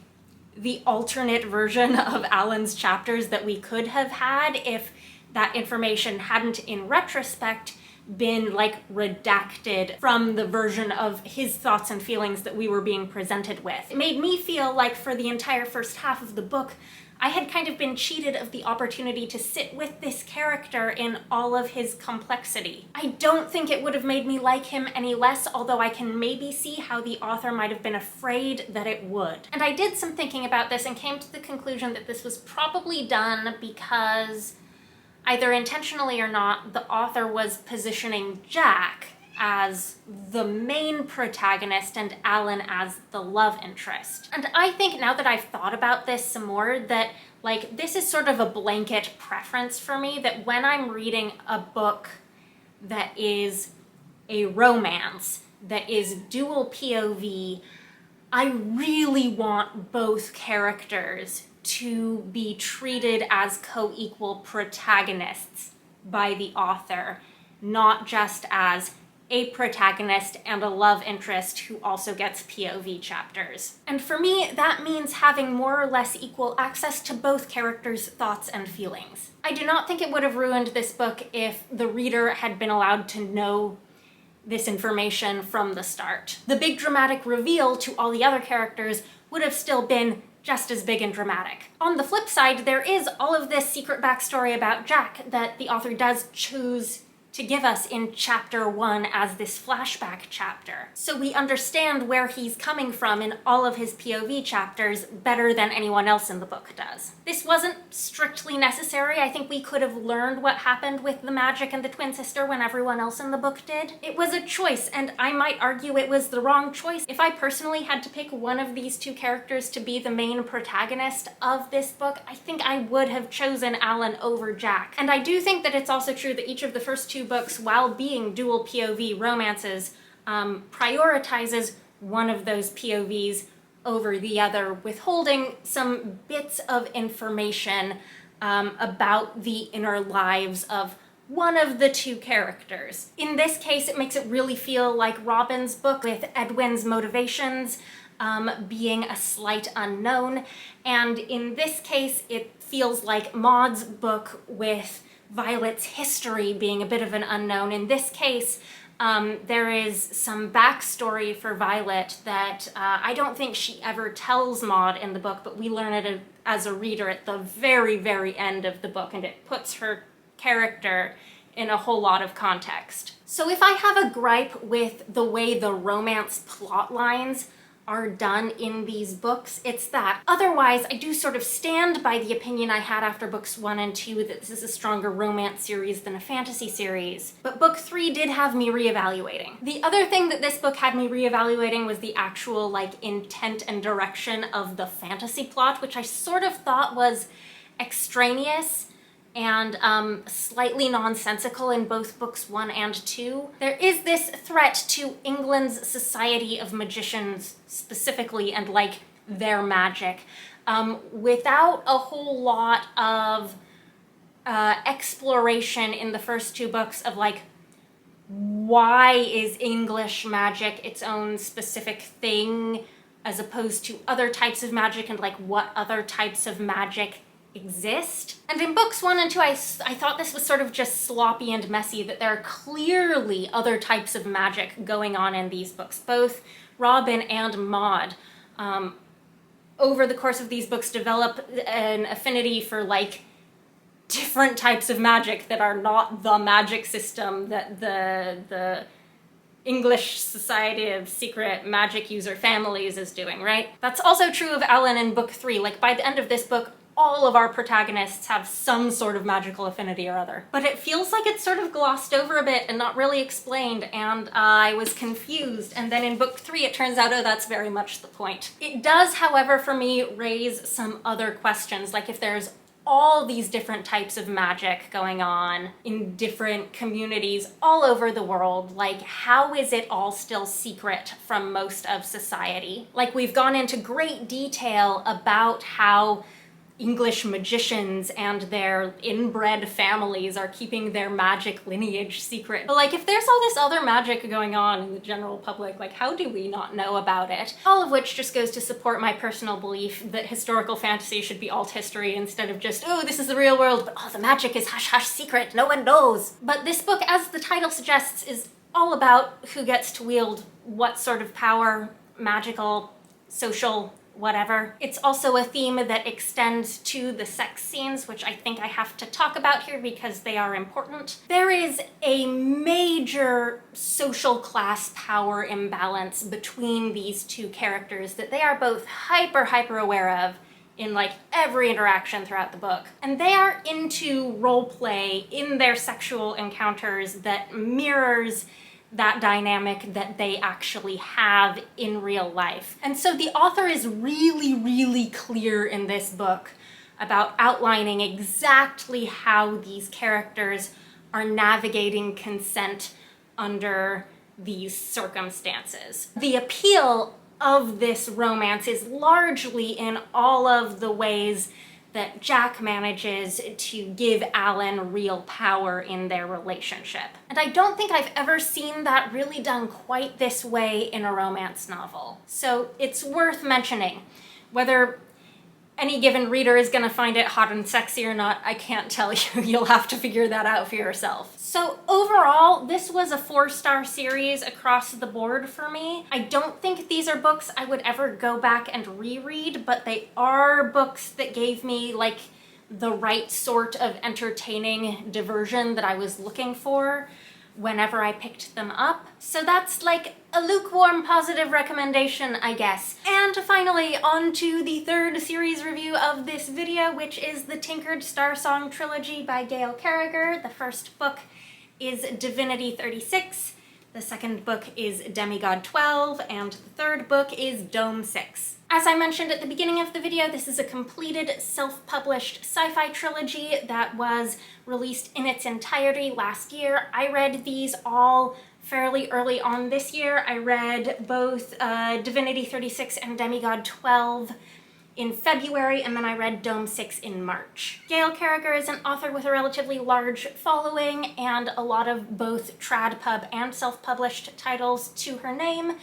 the alternate version of Alan's chapters that we could have had if that information hadn't, in retrospect, been like redacted from the version of his thoughts and feelings that we were being presented with. It made me feel like for the entire first half of the book, I had kind of been cheated of the opportunity to sit with this character in all of his complexity. I don't think it would have made me like him any less, although I can maybe see how the author might have been afraid that it would. And I did some thinking about this and came to the conclusion that this was probably done because, either intentionally or not, the author was positioning Jack as the main protagonist and Alan as the love interest. And I think now that I've thought about this some more, that like this is sort of a blanket preference for me, that when I'm reading a book that is a romance, that is dual POV, I really want both characters to be treated as co-equal protagonists by the author, not just as a protagonist and a love interest who also gets POV chapters. And for me, that means having more or less equal access to both characters' thoughts and feelings. I do not think it would have ruined this book if the reader had been allowed to know this information from the start. The big dramatic reveal to all the other characters would have still been just as big and dramatic. On the flip side, there is all of this secret backstory about Jack that the author does choose to give us in chapter 1 as this flashback chapter. So we understand where he's coming from in all of his POV chapters better than anyone else in the book does. This wasn't strictly necessary. I think we could have learned what happened with the magic and the twin sister when everyone else in the book did. It was a choice, and I might argue it was the wrong choice. If I personally had to pick one of these 2 characters to be the main protagonist of this book, I think I would have chosen Alan over Jack. And I do think that it's also true that each of the first 2 books, while being dual POV romances, prioritizes one of those POVs over the other, withholding some bits of information about the inner lives of one of the 2 characters. In this case, it makes it really feel like Robin's book, with Edwin's motivations being a slight unknown, and in this case, it feels like Maud's book with Violet's history being a bit of an unknown. In this case, there is some backstory for Violet that I don't think she ever tells Maud in the book, but we learn it as a reader at the very, very end of the book, and it puts her character in a whole lot of context. So if I have a gripe with the way the romance plot lines are done in these books, it's that. Otherwise, I do sort of stand by the opinion I had after books 1 and 2 that this is a stronger romance series than a fantasy series. But book 3 did have me reevaluating. The other thing that this book had me reevaluating was the actual like intent and direction of the fantasy plot, which I sort of thought was extraneous and slightly nonsensical in both books 1 and 2. There is this threat to England's society of magicians specifically, and like their magic, without a whole lot of exploration in the first 2 books of like, why is English magic its own specific thing? as opposed to other types of magic and like what other types of magic exist. And in books 1 and 2, I thought this was sort of just sloppy and messy, that there are clearly other types of magic going on in these books. Both Robin and Maud, over the course of these books, develop an affinity for like different types of magic that are not the magic system that the English Society of Secret Magic User Families is doing, right? That's also true of Alan in book 3. Like, by the end of this book, all of our protagonists have some sort of magical affinity or other. But it feels like it's sort of glossed over a bit and not really explained, and I was confused. And then in book 3, it turns out, oh, that's very much the point. It does, however, for me, raise some other questions, like if there's all these different types of magic going on in different communities all over the world, like how is it all still secret from most of society? Like, we've gone into great detail about how English magicians and their inbred families are keeping their magic lineage secret. But like, if there's all this other magic going on in the general public, like how do we not know about it? All of which just goes to support my personal belief that historical fantasy should be alt history instead of just, oh, this is the real world, but oh, the magic is hush hush secret, no one knows. But this book, as the title suggests, is all about who gets to wield what sort of power, magical, social, whatever. It's also a theme that extends to the sex scenes, which I think I have to talk about here because they are important. There is a major social class power imbalance between these two characters that they are both hyper aware of in like every interaction throughout the book. And they are into role play in their sexual encounters that mirrors that dynamic that they actually have in real life. And so the author is really clear in this book about outlining exactly how these characters are navigating consent under these circumstances. The appeal of this romance is largely in all of the ways that Jack manages to give Alan real power in their relationship. And I don't think I've ever seen that really done quite this way in a romance novel. So it's worth mentioning. Whether any given reader is gonna find it hot and sexy or not, I can't tell you. You'll have to figure that out for yourself. So overall, this was a 4-star series across the board for me. I don't think these are books I would ever go back and reread, but they are books that gave me like the right sort of entertaining diversion that I was looking for whenever I picked them up. So that's like a lukewarm positive recommendation, I guess. And finally, on to the third series review of this video, which is the Tinkered Starsong trilogy by Gail Carriger. The first book is Divinity 36, the second book is Demigod 12, and the third book is Dome 6. As I mentioned at the beginning of the video, this is a completed self-published sci-fi trilogy that was released in its entirety last year. I read these all fairly early on this year. I read both Divinity 36 and Demigod 12 in February, and then I read Dome 6 in March. Gail Carriger is an author with a relatively large following and a lot of both trad pub and self-published titles to her name.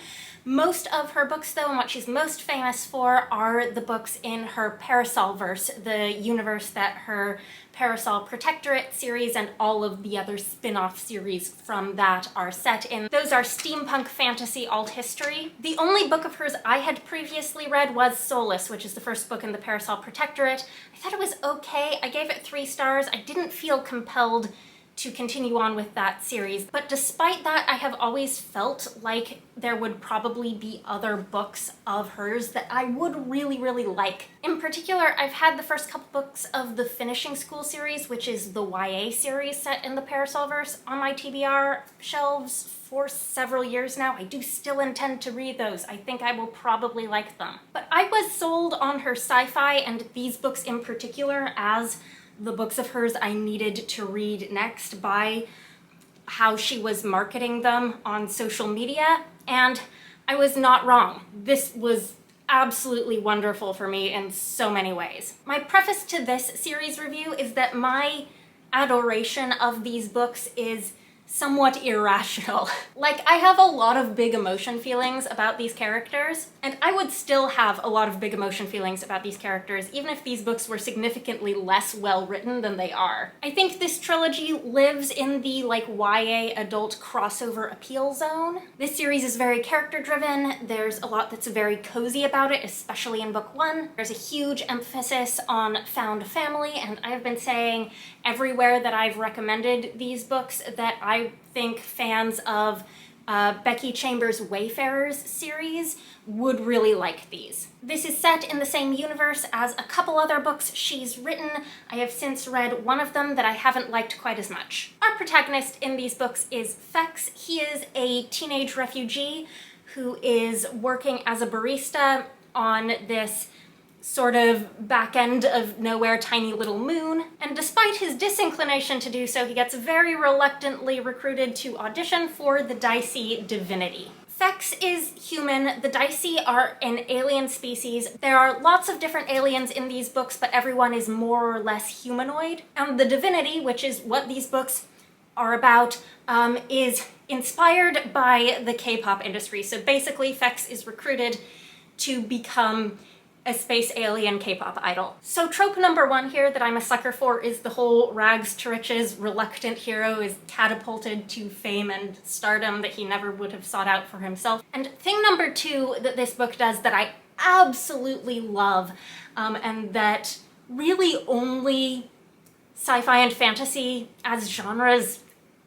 Most of her books, though, and what she's most famous for are the books in her Parasolverse, the universe that her Parasol Protectorate series and all of the other spin-off series from that are set in. Those are steampunk fantasy alt history. The only book of hers I had previously read was Solace, which is the first book in the Parasol Protectorate. I thought it was okay. I gave it 3 stars. I didn't feel compelled to continue on with that series. But despite that, I have always felt like there would probably be other books of hers that I would really like. In particular, I've had the first couple books of the Finishing School series, which is the YA series set in the Parasolverse, on my TBR shelves for several years now. I do still intend to read those. I think I will probably like them. But I was sold on her sci-fi and these books in particular as the books of hers I needed to read next by how she was marketing them on social media, and I was not wrong. This was absolutely wonderful for me in so many ways. My preface to this series review is that my adoration of these books is somewhat irrational. Like, I have a lot of big emotion feelings about these characters, and I would still have a lot of big emotion feelings about these characters even if these books were significantly less well written than they are. I think this trilogy lives in the like YA adult crossover appeal zone. This series is very character driven. There's a lot that's very cozy about it, especially in book one. There's a huge emphasis on found family, and I've been saying everywhere that I've recommended these books that I think fans of Becky Chambers' Wayfarers series would really like these. This is set in the same universe as a couple other books she's written. I have since read one of them that I haven't liked quite as much. Our protagonist in these books is Fex. He is a teenage refugee who is working as a barista on this sort of back end of nowhere tiny little moon, and despite his disinclination to do so, he gets very reluctantly recruited to audition for the dicey Divinity. Fex is human. The dicey are an alien species. There are lots of different aliens in these books, but everyone is more or less humanoid. And the Divinity, which is what these books are about, is inspired by the K-pop industry. So basically, Fex is recruited to become a space alien K-pop idol. So trope number one here that I'm a sucker for is the whole rags to riches reluctant hero is catapulted to fame and stardom that he never would have sought out for himself. And thing number two that this book does that I absolutely love, and that really only sci-fi and fantasy as genres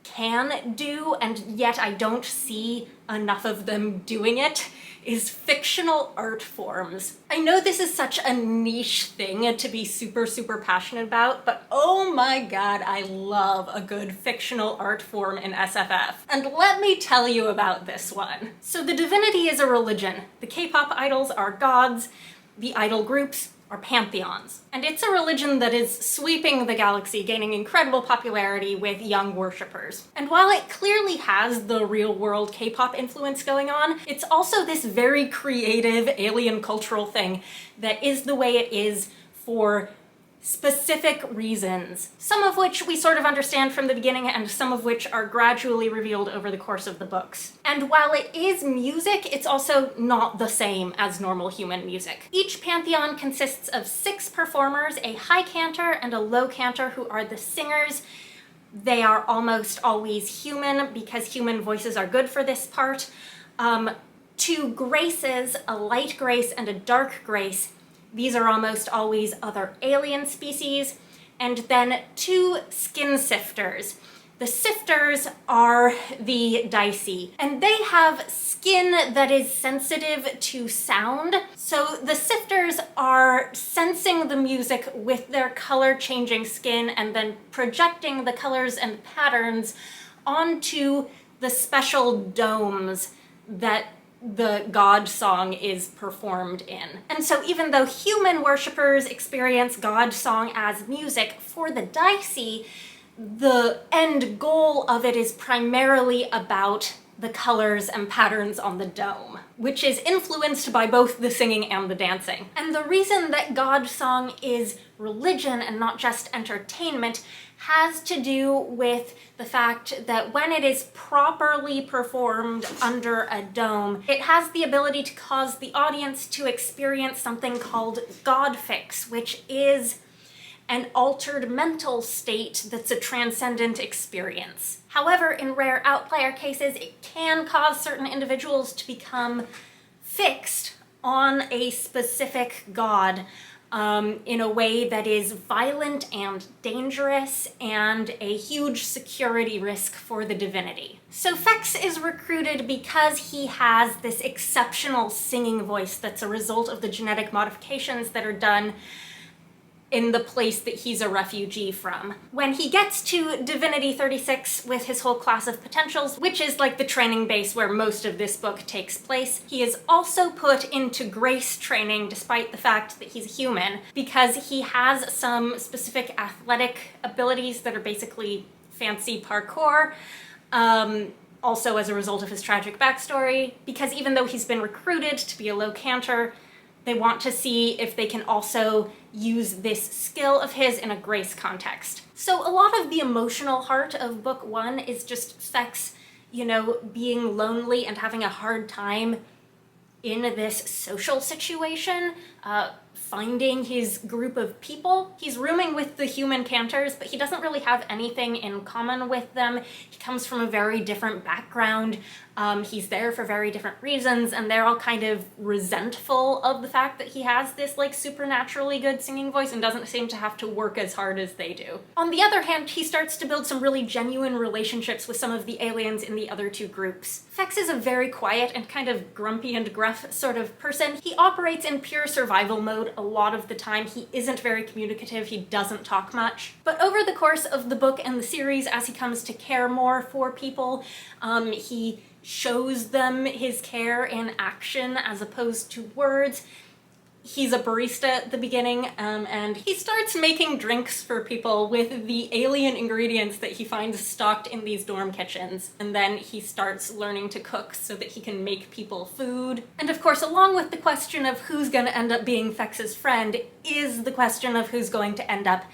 can do, and yet I don't see enough of them doing it, is fictional art forms. I know this is such a niche thing to be super passionate about, but oh my god, I love a good fictional art form in SFF. And let me tell you about this one. So the Divinity is a religion. The K-pop idols are gods. The idol groups are pantheons. And it's a religion that is sweeping the galaxy, gaining incredible popularity with young worshippers. And while it clearly has the real-world K-pop influence going on, it's also this very creative alien cultural thing that is the way it is for specific reasons, some of which we sort of understand from the beginning and some of which are gradually revealed over the course of the books. And while it is music, it's also not the same as normal human music. Each pantheon consists of 6 performers, a high cantor and a low cantor who are the singers. They are almost always human because human voices are good for this part. 2 graces, a light grace and a dark grace. These are almost always other alien species. And then 2 skin sifters. The sifters are the dicey, and they have skin that is sensitive to sound. So the sifters are sensing the music with their color-changing skin and then projecting the colors and patterns onto the special domes that the God song is performed in. And so even though human worshippers experience God song as music, for the dicey, the end goal of it is primarily about the colors and patterns on the dome, which is influenced by both the singing and the dancing. And the reason that God song is religion and not just entertainment has to do with the fact that when it is properly performed under a dome, it has the ability to cause the audience to experience something called God fix, which is an altered mental state that's a transcendent experience. However, in rare outlier cases, it can cause certain individuals to become fixed on a specific god in a way that is violent and dangerous and a huge security risk for the Divinity. So Fex is recruited because he has this exceptional singing voice that's a result of the genetic modifications that are done in the place that he's a refugee from. When he gets to Divinity 36 with his whole class of potentials, which is like the training base where most of this book takes place, he is also put into grace training despite the fact that he's a human, because he has some specific athletic abilities that are basically fancy parkour, also as a result of his tragic backstory, because even though he's been recruited to be a low cantor, They want to see if they can also use this skill of his in a grace context. So a lot of the emotional heart of book 1 is just Fex, you know, being lonely and having a hard time in this social situation, finding his group of people. He's rooming with the human Cantors, but he doesn't really have anything in common with them. He comes from a very different background. He's there for very different reasons, and they're all kind of resentful of the fact that he has this like supernaturally good singing voice and doesn't seem to have to work as hard as they do. On the other hand, he starts to build some really genuine relationships with some of the aliens in the other two groups. Fex is a very quiet and kind of grumpy and gruff sort of person. He operates in pure survival mode a lot of the time. He isn't very communicative, he doesn't talk much. But over the course of the book and the series, as he comes to care more for people, he shows them his care in action as opposed to words. He's a barista at the beginning, and he starts making drinks for people with the alien ingredients that he finds stocked in these dorm kitchens. And then he starts learning to cook so that he can make people food. And of course, along with the question of who's gonna end up being Fex's friend is the question of who's going to end up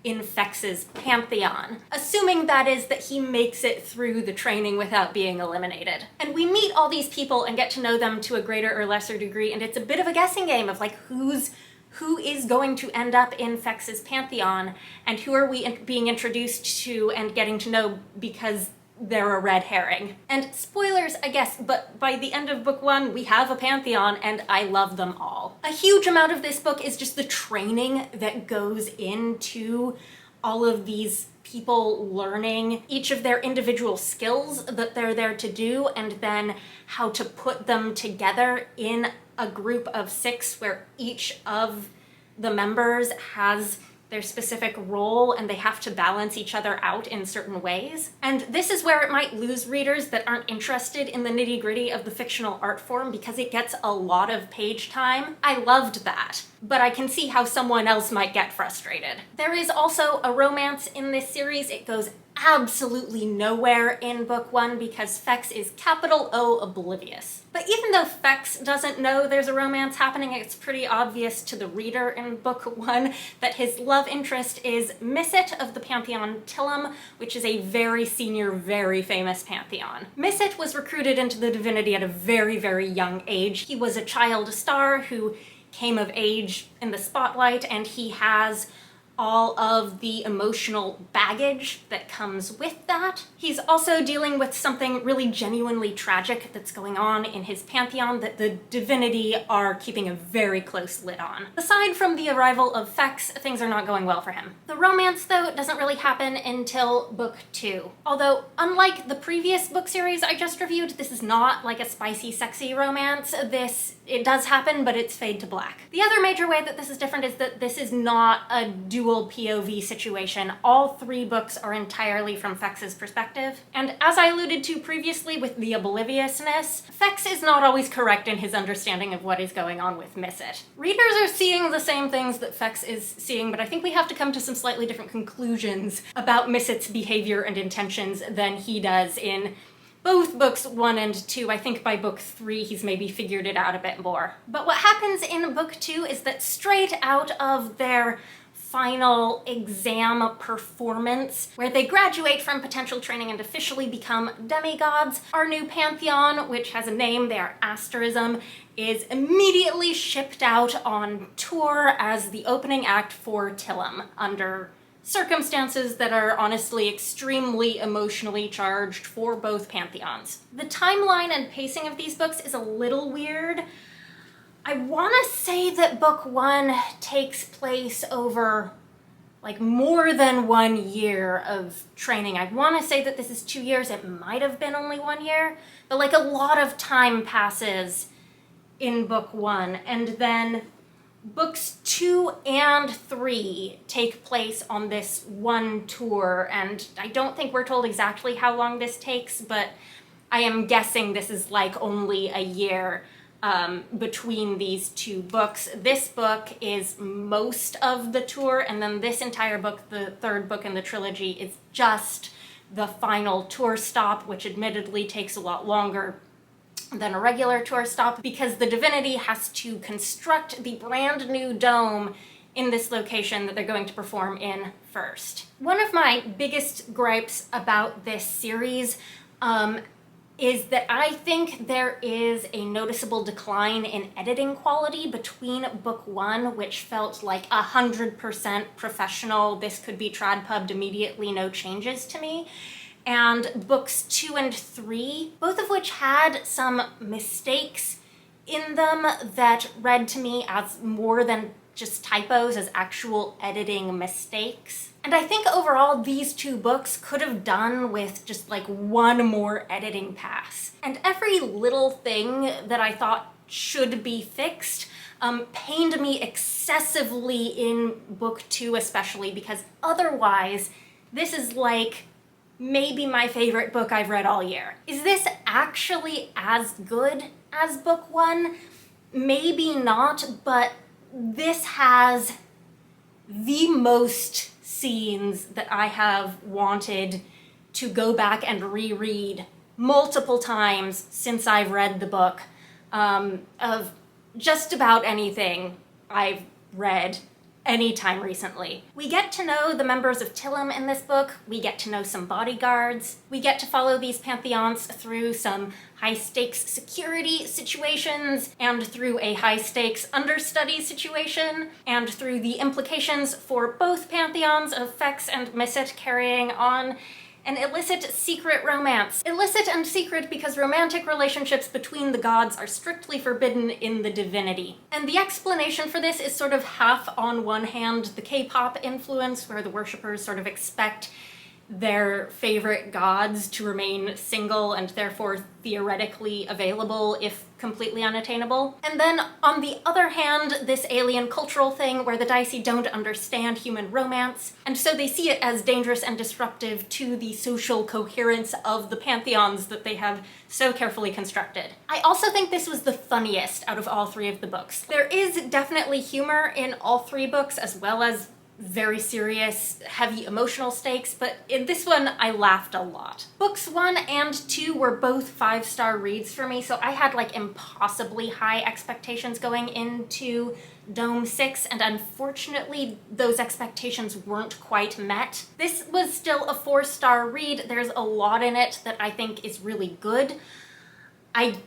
in Fex's pantheon, assuming that is that he makes it through the training without being eliminated. And we meet all these people and get to know them to a greater or lesser degree, and it's a bit of a guessing game of like who is going to end up in Fex's pantheon and who are we being introduced to and getting to know because they're a red herring. And spoilers, I guess, but by the end of book 1, we have a pantheon and I love them all. A huge amount of this book is just the training that goes into all of these people learning each of their individual skills that they're there to do, and then how to put them together in a group of 6 where each of the members has their specific role and they have to balance each other out in certain ways. And this is where it might lose readers that aren't interested in the nitty-gritty of the fictional art form because it gets a lot of page time. I loved that, but I can see how someone else might get frustrated. There is also a romance in this series. It goes absolutely nowhere in book 1 because Fex is capital O oblivious. But even though Fex doesn't know there's a romance happening, it's pretty obvious to the reader in book 1 that his love interest is Misset of the Pantheon Tillum, which is a very senior, very famous pantheon. Misset was recruited into the Divinity at a very, very young age. He was a child star who came of age in the spotlight, and he has all of the emotional baggage that comes with that. He's also dealing with something really genuinely tragic that's going on in his pantheon that the Divinity are keeping a very close lid on. Aside from the arrival of Fex, things are not going well for him. The romance, though, doesn't really happen until book 2. Although, unlike the previous book series I just reviewed, this is not like a spicy, sexy romance. It does happen, but it's fade to black. The other major way that this is different is that this is not a dual POV situation. All 3 books are entirely from Fex's perspective. And as I alluded to previously with the obliviousness, Fex is not always correct in his understanding of what is going on with Misset. Readers are seeing the same things that Fex is seeing, but I think we have to come to some slightly different conclusions about Misset's behavior and intentions than he does in both books 1 and 2. I think by book 3 he's maybe figured it out a bit more. But what happens in book 2 is that straight out of their final exam performance, where they graduate from potential training and officially become demigods, our new pantheon, which has a name, they are Asterism, is immediately shipped out on tour as the opening act for Tillum, under circumstances that are honestly extremely emotionally charged for both pantheons. The timeline and pacing of these books is a little weird. I want to say that book 1 takes place over like more than 1 year of training. I want to say that this is 2 years. It might have been only 1 year, but like a lot of time passes in book 1, and then books 2 and 3 take place on this one tour, and I don't think we're told exactly how long this takes, but I am guessing this is like only a year between these 2 books. This book is most of the tour, and then this entire book, the 3rd book in the trilogy, is just the final tour stop, which admittedly takes a lot longer than a regular tour stop because the Divinity has to construct the brand new dome in this location that they're going to perform in first. One of my biggest gripes about this series is that I think there is a noticeable decline in editing quality between book 1, which felt like 100% professional, this could be trad-pubbed immediately, no changes to me, and books 2 and 3, both of which had some mistakes in them that read to me as more than just typos, as actual editing mistakes. And I think overall these 2 books could have done with just like one more editing pass. And every little thing that I thought should be fixed pained me excessively in book 2 especially, because otherwise this is like maybe my favorite book I've read all year. Is this actually as good as book 1? Maybe not, but this has the most scenes that I have wanted to go back and reread multiple times since I've read the book, of just about anything I've read anytime recently. We get to know the members of Tillam in this book, we get to know some bodyguards, we get to follow these pantheons through some high-stakes security situations, and through a high-stakes understudy situation, and through the implications for both pantheons of Fex and Misset carrying on an illicit secret romance. Illicit and secret because romantic relationships between the gods are strictly forbidden in the Divinity. And the explanation for this is sort of half on one hand the K-pop influence, where the worshippers sort of expect their favorite gods to remain single and therefore theoretically available if completely unattainable. And then on the other hand, this alien cultural thing where the Dicey don't understand human romance, and so they see it as dangerous and disruptive to the social coherence of the pantheons that they have so carefully constructed. I also think this was the funniest out of all 3 of the books. There is definitely humor in all 3 books, as well as very serious, heavy emotional stakes, but in this one I laughed a lot. Books 1 and 2 were both 5-star reads for me, so I had like impossibly high expectations going into Dome 6, and unfortunately those expectations weren't quite met. This was still a 4-star read. There's a lot in it that I think is really good. I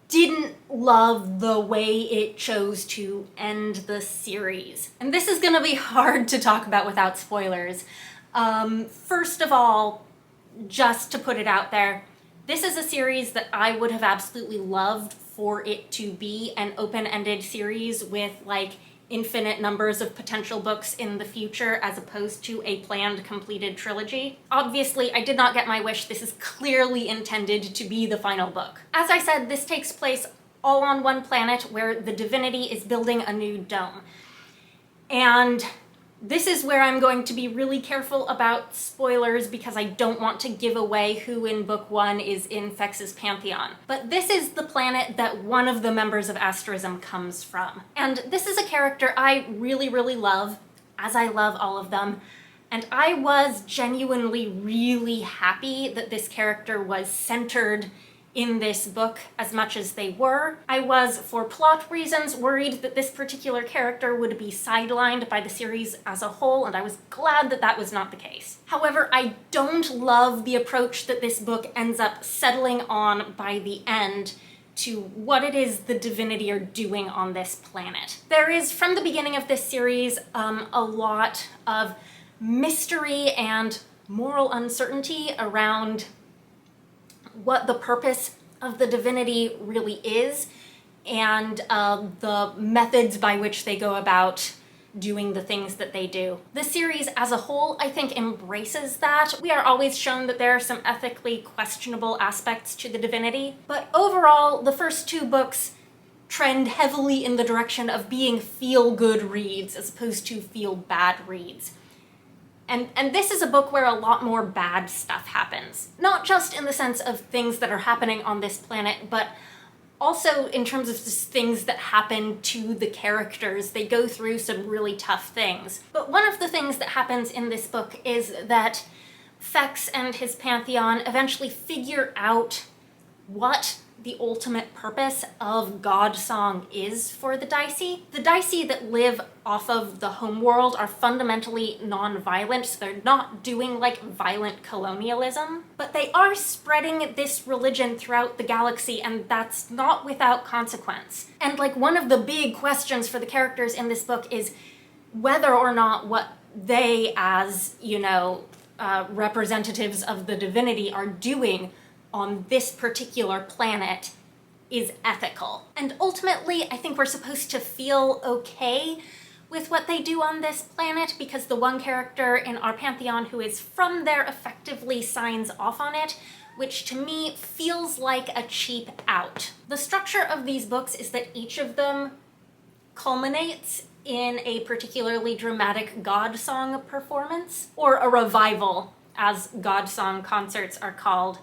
didn't love the way it chose to end the series. And this is gonna be hard to talk about without spoilers. First of all, just to put it out there, this is a series that I would have absolutely loved for it to be an open-ended series with like infinite numbers of potential books in the future as opposed to a planned completed trilogy. Obviously, I did not get my wish. This is clearly intended to be the final book. As I said, this takes place all on one planet where the Divinity is building a new dome. And this is where I'm going to be really careful about spoilers because I don't want to give away who in book 1 is in Fex's pantheon. But this is the planet that one of the members of Asterism comes from. And this is a character I really, really love, as I love all of them. And I was genuinely really happy that this character was centered in this book as much as they were. I was, for plot reasons, worried that this particular character would be sidelined by the series as a whole, and I was glad that that was not the case. However, I don't love the approach that this book ends up settling on by the end to what it is the Divinity are doing on this planet. There is, from the beginning of this series, a lot of mystery and moral uncertainty around what the purpose of the Divinity really is, and the methods by which they go about doing the things that they do. The series as a whole, I think, embraces that. We are always shown that there are some ethically questionable aspects to the Divinity, but overall, the first 2 books trend heavily in the direction of being feel-good reads as opposed to feel-bad reads. And this is a book where a lot more bad stuff happens. Not just in the sense of things that are happening on this planet, but also in terms of just things that happen to the characters. They go through some really tough things. But one of the things that happens in this book is that Fex and his pantheon eventually figure out what the ultimate purpose of Godsong is for the Dicey. The Dicey that live off of the homeworld are fundamentally non-violent, so they're not doing like violent colonialism, but they are spreading this religion throughout the galaxy, and that's not without consequence. And like one of the big questions for the characters in this book is whether or not what they, as, you know, representatives of the Divinity, are doing on this particular planet is ethical. And ultimately, I think we're supposed to feel okay with what they do on this planet, because the one character in our pantheon who is from there effectively signs off on it, which to me feels like a cheap out. The structure of these books is that each of them culminates in a particularly dramatic Godsong performance, or a revival, as Godsong concerts are called.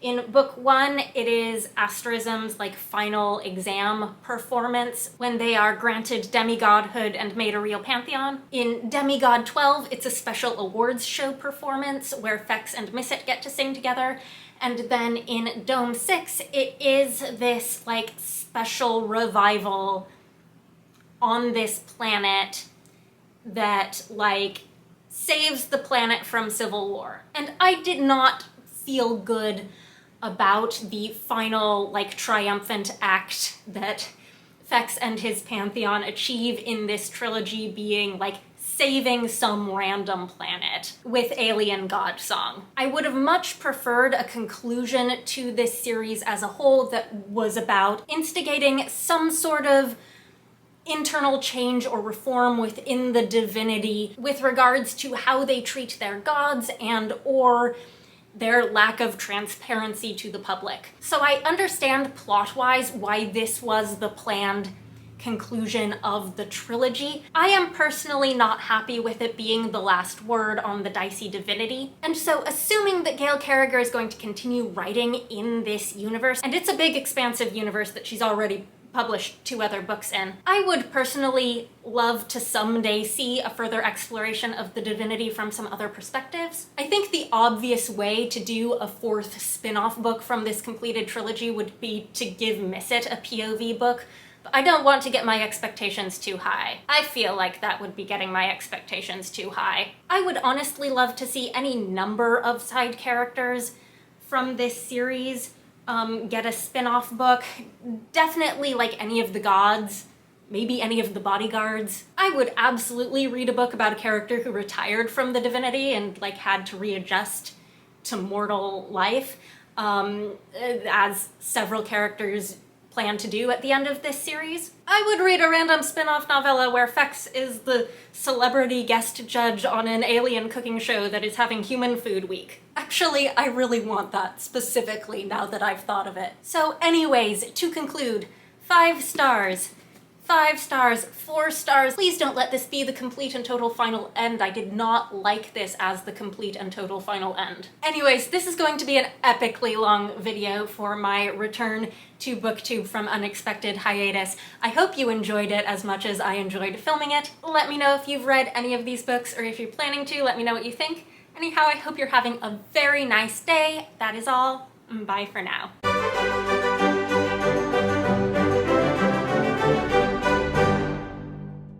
In book 1, it is Asterism's like final exam performance when they are granted demigodhood and made a real pantheon. In Demigod 12, it's a special awards show performance where Fex and Misset get to sing together. And then in Dome 6, it is this like special revival on this planet that like saves the planet from civil war. And I did not feel good about the final like triumphant act that Fex and his pantheon achieve in this trilogy, being like saving some random planet with alien Godsong. I would have much preferred a conclusion to this series as a whole that was about instigating some sort of internal change or reform within the Divinity with regards to how they treat their gods and or their lack of transparency to the public. So I understand plot-wise why this was the planned conclusion of the trilogy. I am personally not happy with it being the last word on the Dicey Divinity. And so assuming that Gail Carriger is going to continue writing in this universe, and it's a big expansive universe that she's already published 2 other books in, I would personally love to someday see a further exploration of the Divinity from some other perspectives. I think the obvious way to do a 4th spin-off book from this completed trilogy would be to give Misset a POV book, but I don't want to get my expectations too high. I feel like that would be getting my expectations too high. I would honestly love to see any number of side characters from this series get a spin-off book. Definitely like any of the gods, maybe any of the bodyguards. I would absolutely read a book about a character who retired from the Divinity and like had to readjust to mortal life, as several characters plan to do at the end of this series. I would read a random spin-off novella where Fex is the celebrity guest judge on an alien cooking show that is having human food week. Actually, I really want that specifically now that I've thought of it. So anyways, to conclude, 5 stars. 5 stars, 4 stars. Please don't let this be the complete and total final end. I did not like this as the complete and total final end. Anyways, this is going to be an epically long video for my return to BookTube from unexpected hiatus. I hope you enjoyed it as much as I enjoyed filming it. Let me know if you've read any of these books, or if you're planning to, let me know what you think. Anyhow, I hope you're having a very nice day. That is all. Bye for now.